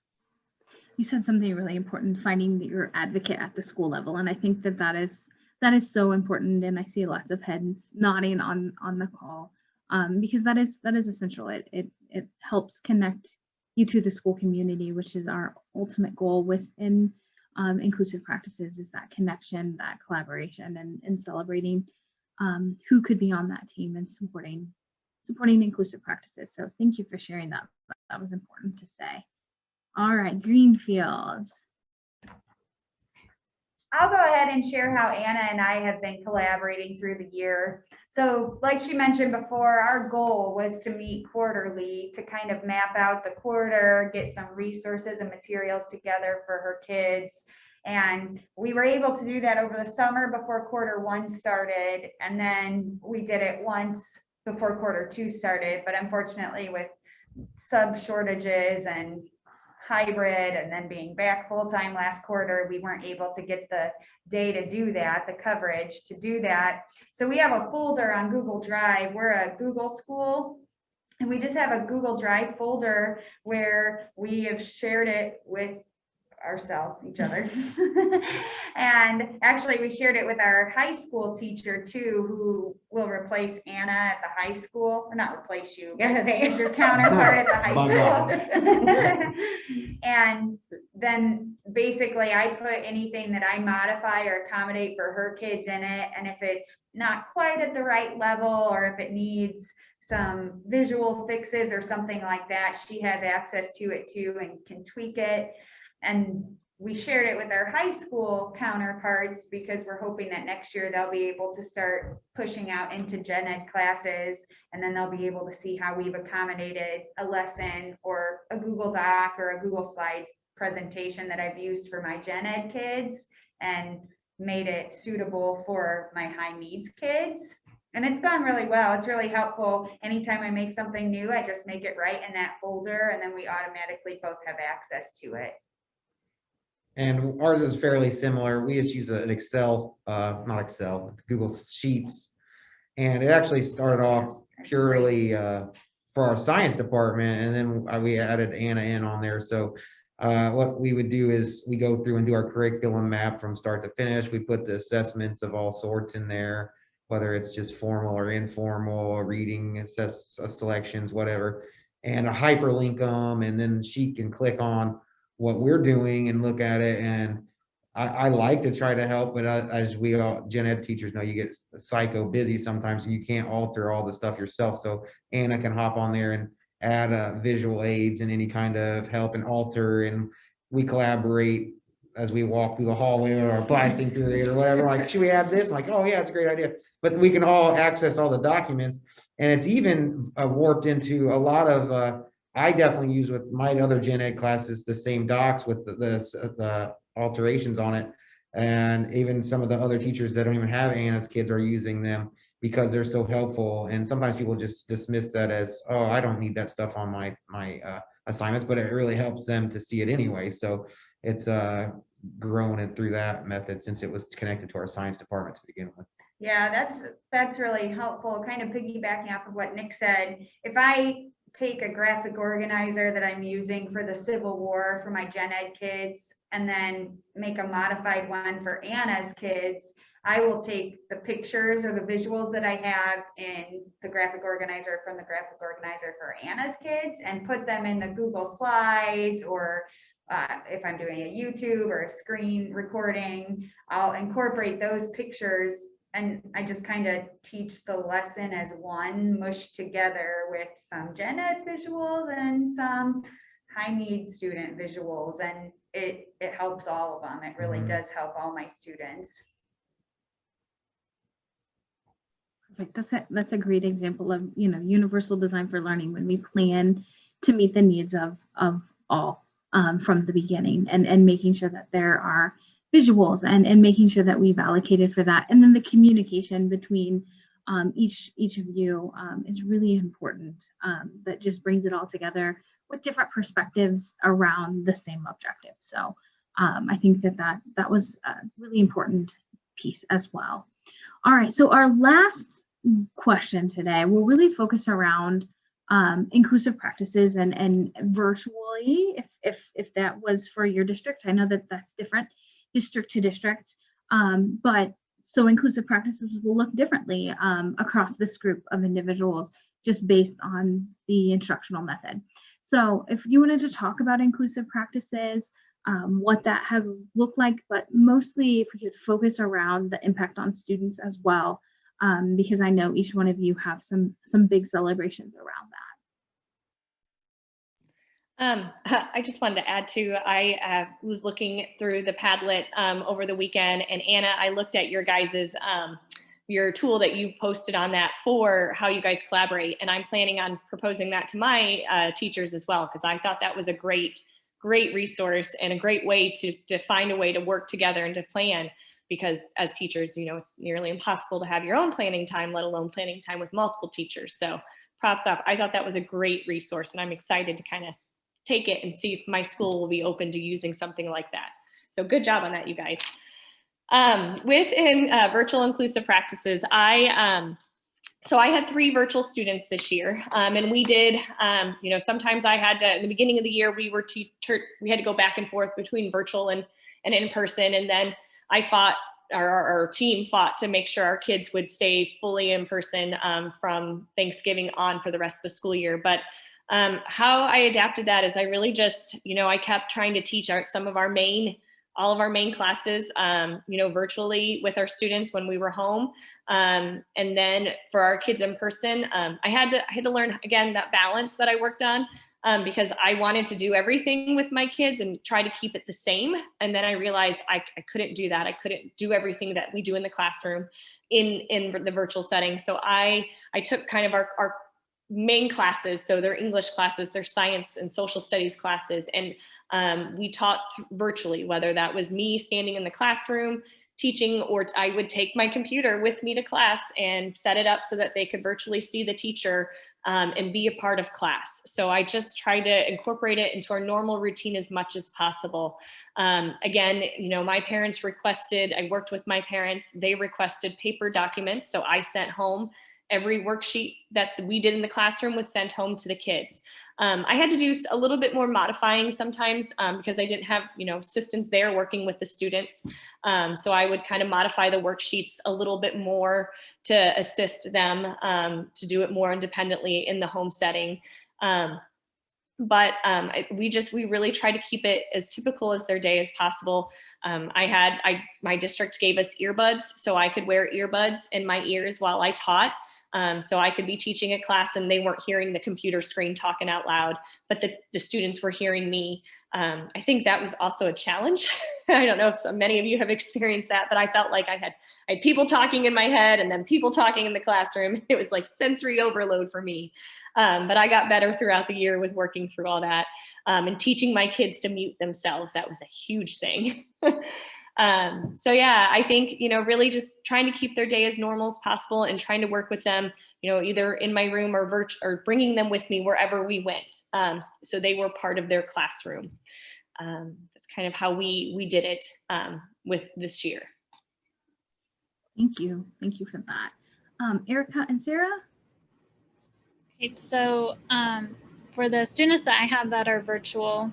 You said something really important, finding your advocate at the school level. And I think that is so important. And I see lots of heads nodding on the call, because that is essential. It helps connect you to the school community, which is our ultimate goal within inclusive practices, is that connection, that collaboration, and celebrating who could be on that team and supporting inclusive practices. So thank you for sharing that. That was important to say. All right, Greenfield. I'll go ahead and share how Anna and I have been collaborating through the year. So like she mentioned before, our goal was to meet quarterly to kind of map out the quarter, get some resources and materials together for her kids. And we were able to do that over the summer before Q1 started. And then we did it once before Q2 started. But unfortunately, with sub shortages and hybrid and then being back full-time last quarter, we weren't able to get the day to do that, the coverage to do that. So we have a folder on Google Drive. We're a Google school, and we just have a Google Drive folder where we have shared it with ourselves, each other. And actually we shared it with our high school teacher too, who will replace Anna at the high school, or not replace you, she's your counterpart at the high school. And then basically I put anything that I modify or accommodate for her kids in it. And if it's not quite at the right level, or if it needs some visual fixes or something like that, she has access to it too and can tweak it. And we shared it with our high school counterparts because we're hoping that next year they'll be able to start pushing out into gen ed classes, and then they'll be able to see how we've accommodated a lesson or a Google Doc or a Google Slides presentation that I've used for my gen ed kids and made it suitable for my high needs kids. And it's gone really well. It's really helpful. Anytime I make something new, I just make it right in that folder, and then we automatically both have access to it. And ours is fairly similar. We just use an Excel, not Excel, it's Google Sheets. And it actually started off purely for our science department, and then we added Anna in on there. So what we would do is we go through and do our curriculum map from start to finish. We put the assessments of all sorts in there, whether it's just formal or informal, reading selections, whatever, and a hyperlink them, and then she can click on what we're doing and look at it. And I like to try to help, but as we all gen ed teachers know, you get psycho busy sometimes and you can't alter all the stuff yourself. So Anna can hop on there and add visual aids and any kind of help and alter, and we collaborate as we walk through the hallway or blasting through it or whatever. Like, should we add this? I'm like, oh yeah, it's a great idea. But we can all access all the documents, and it's even warped into a lot of. I definitely use with my other gen ed classes the same docs with the alterations on it, and even some of the other teachers that don't even have Anna's kids are using them because they're so helpful. And sometimes people just dismiss that as, oh, I don't need that stuff on my assignments, but it really helps them to see it anyway. So it's grown and through that method since it was connected to our science department to begin with. Yeah, that's really helpful. Kind of piggybacking off of what Nick said. If I take a graphic organizer that I'm using for the Civil War for my gen ed kids and then make a modified one for Anna's kids, I will take the pictures or the visuals that I have in the graphic organizer from the graphic organizer for Anna's kids and put them in the Google Slides, or if I'm doing a YouTube or a screen recording, I'll incorporate those pictures. And I just kind of teach the lesson as one mushed together with some gen ed visuals and some high need student visuals. And it helps all of them. It really does help all my students. Perfect. That's a great example of, universal design for learning, when we plan to meet the needs of all from the beginning, and making sure that there are visuals and making sure that we've allocated for that. And then the communication between each of you is really important. That just brings it all together with different perspectives around the same objective. So I think that was a really important piece as well. All right, so our last question today will really focus around inclusive practices and virtually, if that was for your district. I know that that's different district to district, but so inclusive practices will look differently across this group of individuals just based on the instructional method. So if you wanted to talk about inclusive practices, what that has looked like, but mostly if we could focus around the impact on students as well, because I know each one of you have some big celebrations around that. I just wanted to add too, I was looking through the Padlet over the weekend, and Anna, I looked at your guys's your tool that you posted on that for how you guys collaborate, and I'm planning on proposing that to my teachers as well, because I thought that was a great resource and a great way to find a way to work together and to plan, because as teachers, it's nearly impossible to have your own planning time, let alone planning time with multiple teachers. So props up. I thought that was a great resource, and I'm excited to kind of take it and see if my school will be open to using something like that. So good job on that, you guys. Within virtual inclusive practices, so I had 3 virtual students this year, and we did, sometimes I had to, in the beginning of the year, we had to go back and forth between virtual and in person, and then our team fought to make sure our kids would stay fully in person from Thanksgiving on for the rest of the school year. But how I adapted that is I really just, I kept trying to teach all of our main classes, virtually with our students when we were home. And then for our kids in person, I had to learn, again, that balance that I worked on, because I wanted to do everything with my kids and try to keep it the same. And then I realized I couldn't do that. I couldn't do everything that we do in the classroom in the virtual setting. So I took kind of our main classes, so their English classes, their science and social studies classes, and we taught virtually, whether that was me standing in the classroom teaching, or I would take my computer with me to class and set it up so that they could virtually see the teacher and be a part of class. So I just try to incorporate it into our normal routine as much as possible. Again, you know, my parents requested, I worked with my parents, they requested paper documents. So I sent home every worksheet that we did in the classroom was sent home to the kids. I had to do a little bit more modifying sometimes because I didn't have, you know, assistants there working with the students. So I would kind of modify the worksheets a little bit more to assist them to do it more independently in the home setting. We really try to keep it as typical as their day as possible. My district gave us earbuds, so I could wear earbuds in my ears while I taught. So I could be teaching a class and they weren't hearing the computer screen talking out loud, but the students were hearing me. I think that was also a challenge. I don't know if many of you have experienced that, but I felt like I had people talking in my head and then people talking in the classroom. It was like sensory overload for me. But I got better throughout the year with working through all that and teaching my kids to mute themselves. That was a huge thing. So yeah, I think, you know, really just trying to keep their day as normal as possible and trying to work with them, you know, either in my room or bringing them with me wherever we went. So they were part of their classroom. That's kind of how we did it with this year. Thank you. Thank you for that. Erica and Sarah? Okay, so for the students that I have that are virtual,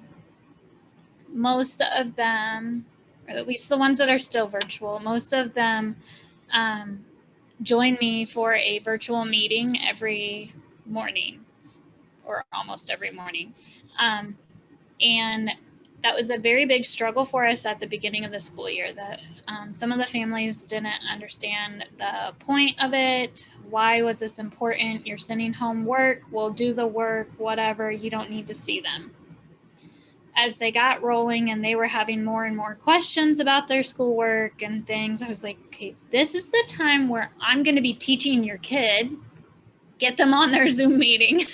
most of them, or at least the ones that are still virtual, most of them join me for a virtual meeting every morning, or almost every morning. And that was a very big struggle for us at the beginning of the school year. That some of the families didn't understand the point of it. Why was this important? You're sending home work, we'll do the work, whatever, you don't need to see them. As they got rolling and they were having more and more questions about their schoolwork and things, I was like, okay, this is the time where I'm going to be teaching your kid. Get them on their Zoom meeting.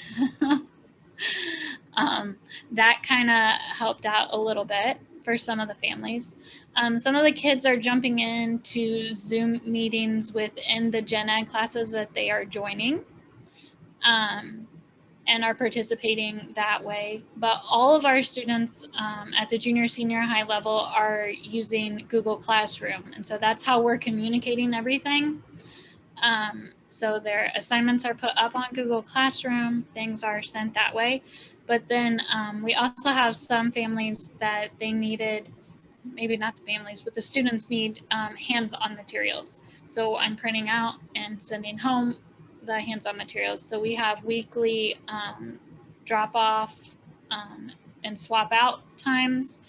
That kind of helped out a little bit for some of the families. Some of the kids are jumping into Zoom meetings within the Gen Ed classes that they are joining. And are participating that way. But all of our students at the junior, senior high level are using Google Classroom. And so that's how we're communicating everything. So their assignments are put up on Google Classroom, things are sent that way. But then we also have some families that they needed, maybe not the families, but the students need hands-on materials. So I'm printing out and sending home the hands-on materials. So we have weekly drop off and swap out times.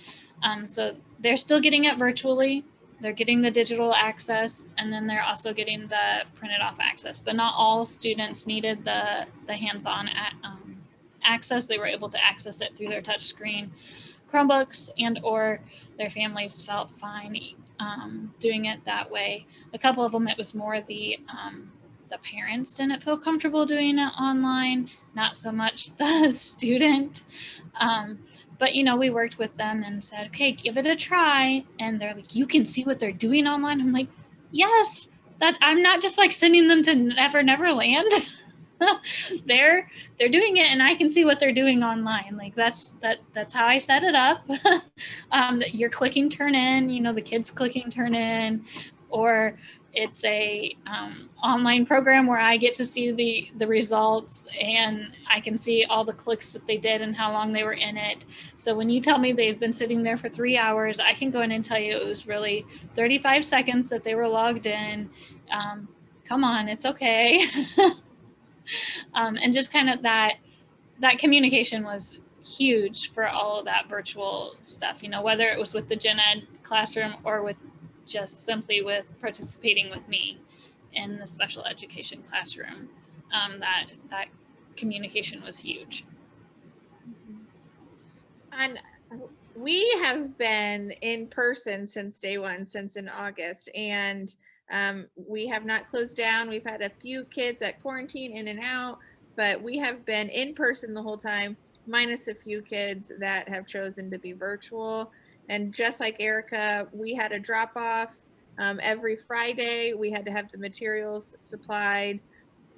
So they're still getting it virtually. They're getting the digital access, and then they're also getting the printed off access. But not all students needed the hands-on access. They were able to access it through their touchscreen Chromebooks, and or their families felt fine doing it that way. A couple of them, it was more the parents didn't feel comfortable doing it online, not so much the student. But, you know, we worked with them and said, okay, give it a try. And they're like, you can see what they're doing online. I'm like, yes, that I'm not just like sending them to Neverland. They're doing it, and I can see what they're doing online. Like that's how I set it up. You're clicking turn in, you know, the kids clicking turn in, or it's a online program where I get to see the results, and I can see all the clicks that they did and how long they were in it. So when you tell me they've been sitting there for 3 hours, I can go in and tell you it was really 35 seconds that they were logged in. Come on, it's okay. And just kind of that communication was huge for all of that virtual stuff, you know, whether it was with the Gen Ed classroom or with just simply with participating with me in the special education classroom. That communication was huge. And we have been in person since day one, since in August, and we have not closed down. We've had a few kids that quarantine in and out, but we have been in person the whole time, minus a few kids that have chosen to be virtual. And just like Erica, we had a drop off every Friday. We had to have the materials supplied.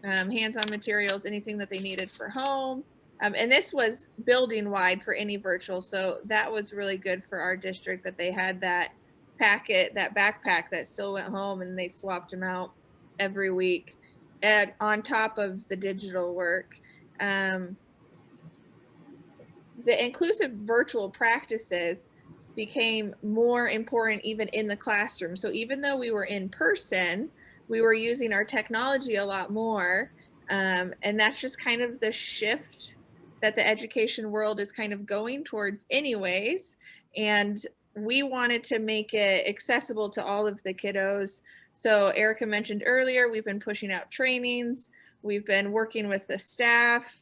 hands-on materials, anything that they needed for home. And this was building wide for any virtual. So that was really good for our district that they had that packet, that backpack that still went home, and they swapped them out every week and on top of the digital work. The inclusive virtual practices became more important even in the classroom. So even though we were in person, we were using our technology a lot more. And that's just kind of the shift that the education world is kind of going towards anyways. And we wanted to make it accessible to all of the kiddos. So Erica mentioned earlier, we've been pushing out trainings. We've been working with the staff.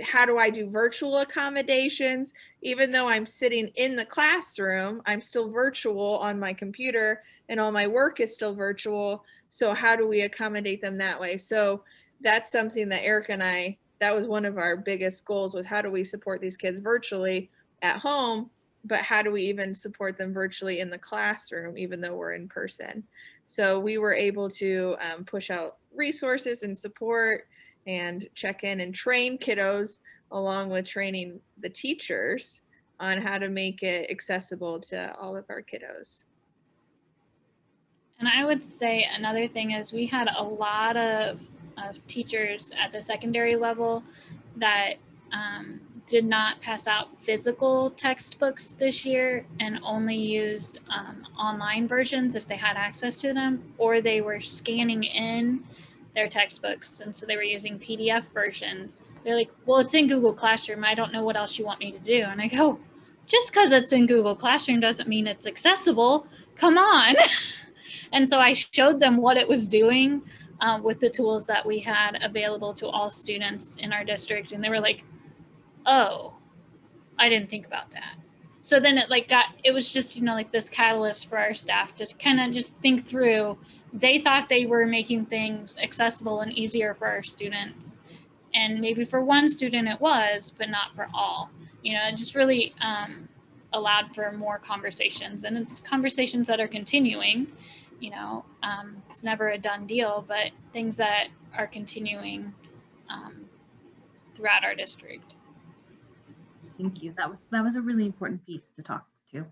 How do I do virtual accommodations? Even though I'm sitting in the classroom, I'm still virtual on my computer and all my work is still virtual. So how do we accommodate them that way? So that's something that Erica and I, that was one of our biggest goals, was how do we support these kids virtually at home, but how do we even support them virtually in the classroom, even though we're in person? So we were able to push out resources and support and check in and train kiddos, along with training the teachers on how to make it accessible to all of our kiddos. And I would say another thing is we had a lot of teachers at the secondary level that did not pass out physical textbooks this year and only used online versions if they had access to them, or they were scanning in their textbooks, and so they were using PDF versions. They're like, well, it's in Google Classroom, I don't know what else you want me to do. And I go, just because it's in Google Classroom doesn't mean it's accessible, come on. And so I showed them what it was doing with the tools that we had available to all students in our district, and they were like, oh, I didn't think about that. So then it was just, like this catalyst for our staff to kind of just think through. They thought they were making things accessible and easier for our students. And maybe for one student it was, but not for all. It just really allowed for more conversations. And it's conversations that are continuing. It's never a done deal, but things that are continuing throughout our district. Thank you. That was a really important piece to talk to.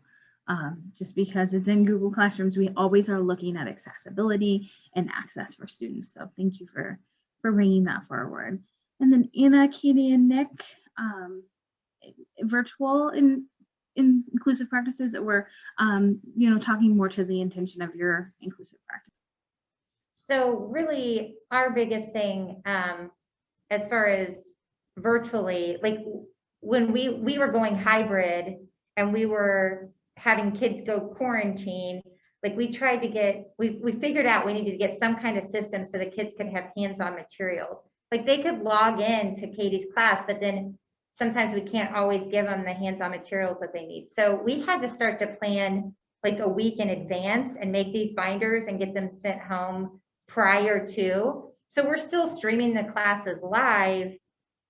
Just because it's in Google Classrooms, we always are looking at accessibility and access for students. So thank you for bringing that forward. And then Anna, Katie, and Nick, virtual and inclusive practices, or talking more to the intention of your inclusive practice. So really our biggest thing as far as virtually, like when we were going hybrid and we were having kids go quarantine, like we tried to get, we figured out we needed to get some kind of system so the kids could have hands-on materials. Like they could log in to Katie's class, but then sometimes we can't always give them the hands-on materials that they need. So we had to start to plan like a week in advance and make these binders and get them sent home prior to. So we're still streaming the classes live,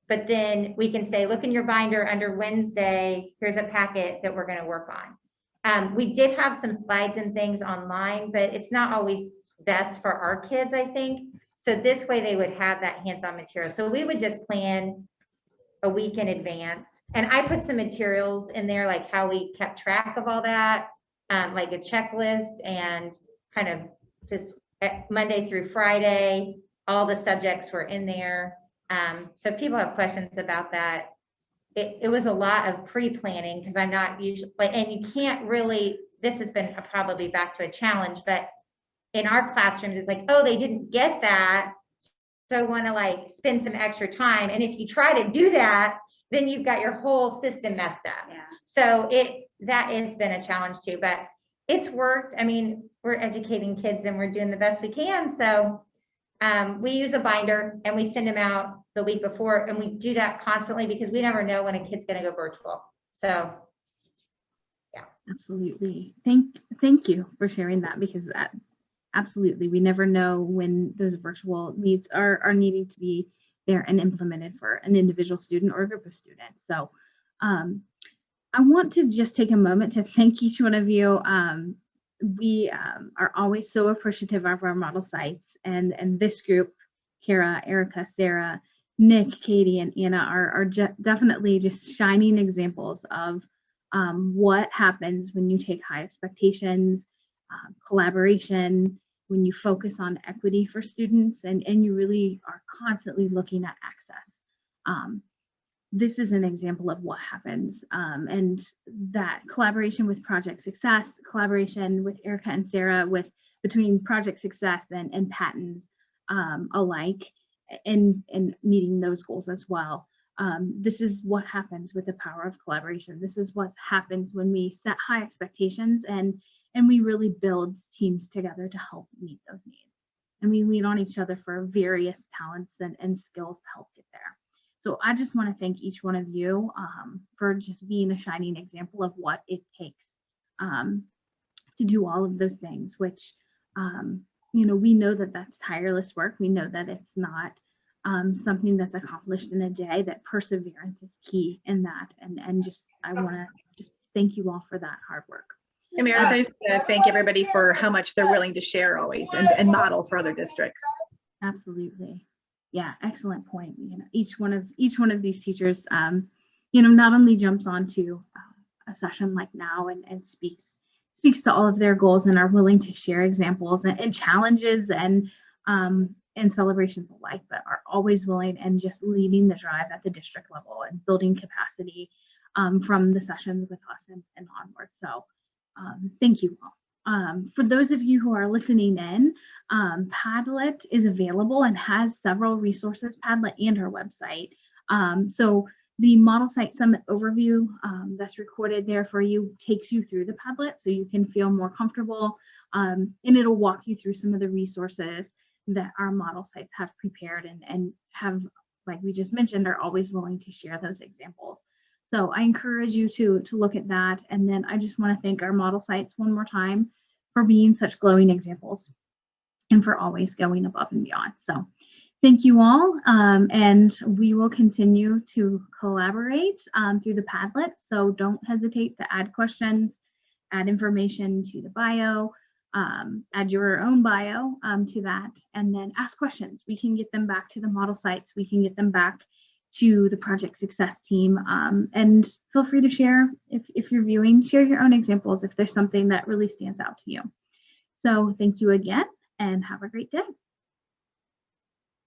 but then we can say, look in your binder under Wednesday, here's a packet that we're going to work on. We did have some slides and things online, but it's not always best for our kids, I think. So this way they would have that hands-on material. So we would just plan a week in advance. And I put some materials in there, like how we kept track of all that, like a checklist and kind of just Monday through Friday, all the subjects were in there. So if people have questions about that, it was a lot of pre-planning because I'm not usually, and you can't really, this has been probably back to a challenge, but in our classrooms, it's like, oh, they didn't get that. So I want to like spend some extra time. And if you try to do that, then you've got your whole system messed up. Yeah. So that has been a challenge too, but it's worked. I mean, we're educating kids and we're doing the best we can. So we use a binder and we send them out the week before, and we do that constantly because we never know when a kid's going to go virtual. So yeah. Absolutely. Thank you for sharing that, because that absolutely, we never know when those virtual needs are needing to be there and implemented for an individual student or a group of students. So I want to just take a moment to thank each one of you. We are always so appreciative of our model sites, and this group Kara, Erica, Sarah, Nick, Katie, and Anna are definitely just shining examples of what happens when you take high expectations, collaboration, when you focus on equity for students, and you really are constantly looking at access. This is an example of what happens, and that collaboration with Project Success, collaboration with Erica and Sarah, between Project Success and Patents alike, and meeting those goals as well. This is what happens with the power of collaboration. This is what happens when we set high expectations and we really build teams together to help meet those needs. And we lean on each other for various talents and skills to help get there. So I just want to thank each one of you for just being a shining example of what it takes to do all of those things, which, we know that that's tireless work. We know that it's not something that's accomplished in a day, that perseverance is key in that. And just, I want to just thank you all for that hard work. And Meredith, I just want to thank everybody for how much they're willing to share always and model for other districts. Absolutely. Yeah, excellent point. Each one of these teachers, not only jumps onto a session like now and speaks to all of their goals and are willing to share examples and challenges and celebrations alike, but are always willing and just leading the drive at the district level and building capacity from the sessions with us and onward. So thank you all. For those of you who are listening in, Padlet is available and has several resources, Padlet and our website. So the Model Site Summit overview that's recorded there for you takes you through the Padlet so you can feel more comfortable, and it'll walk you through some of the resources that our model sites have prepared and have, like we just mentioned, are always willing to share those examples. So I encourage you to look at that. And then I just want to thank our model sites one more time for being such glowing examples and for always going above and beyond. So thank you all. And we will continue to collaborate through the Padlet. So don't hesitate to add questions, add information to the bio, add your own bio to that, and then ask questions. We can get them back to the model sites. We can get them back to the Project Success team, and feel free to share if you're viewing, share your own examples if there's something that really stands out to you. So thank you again and have a great day.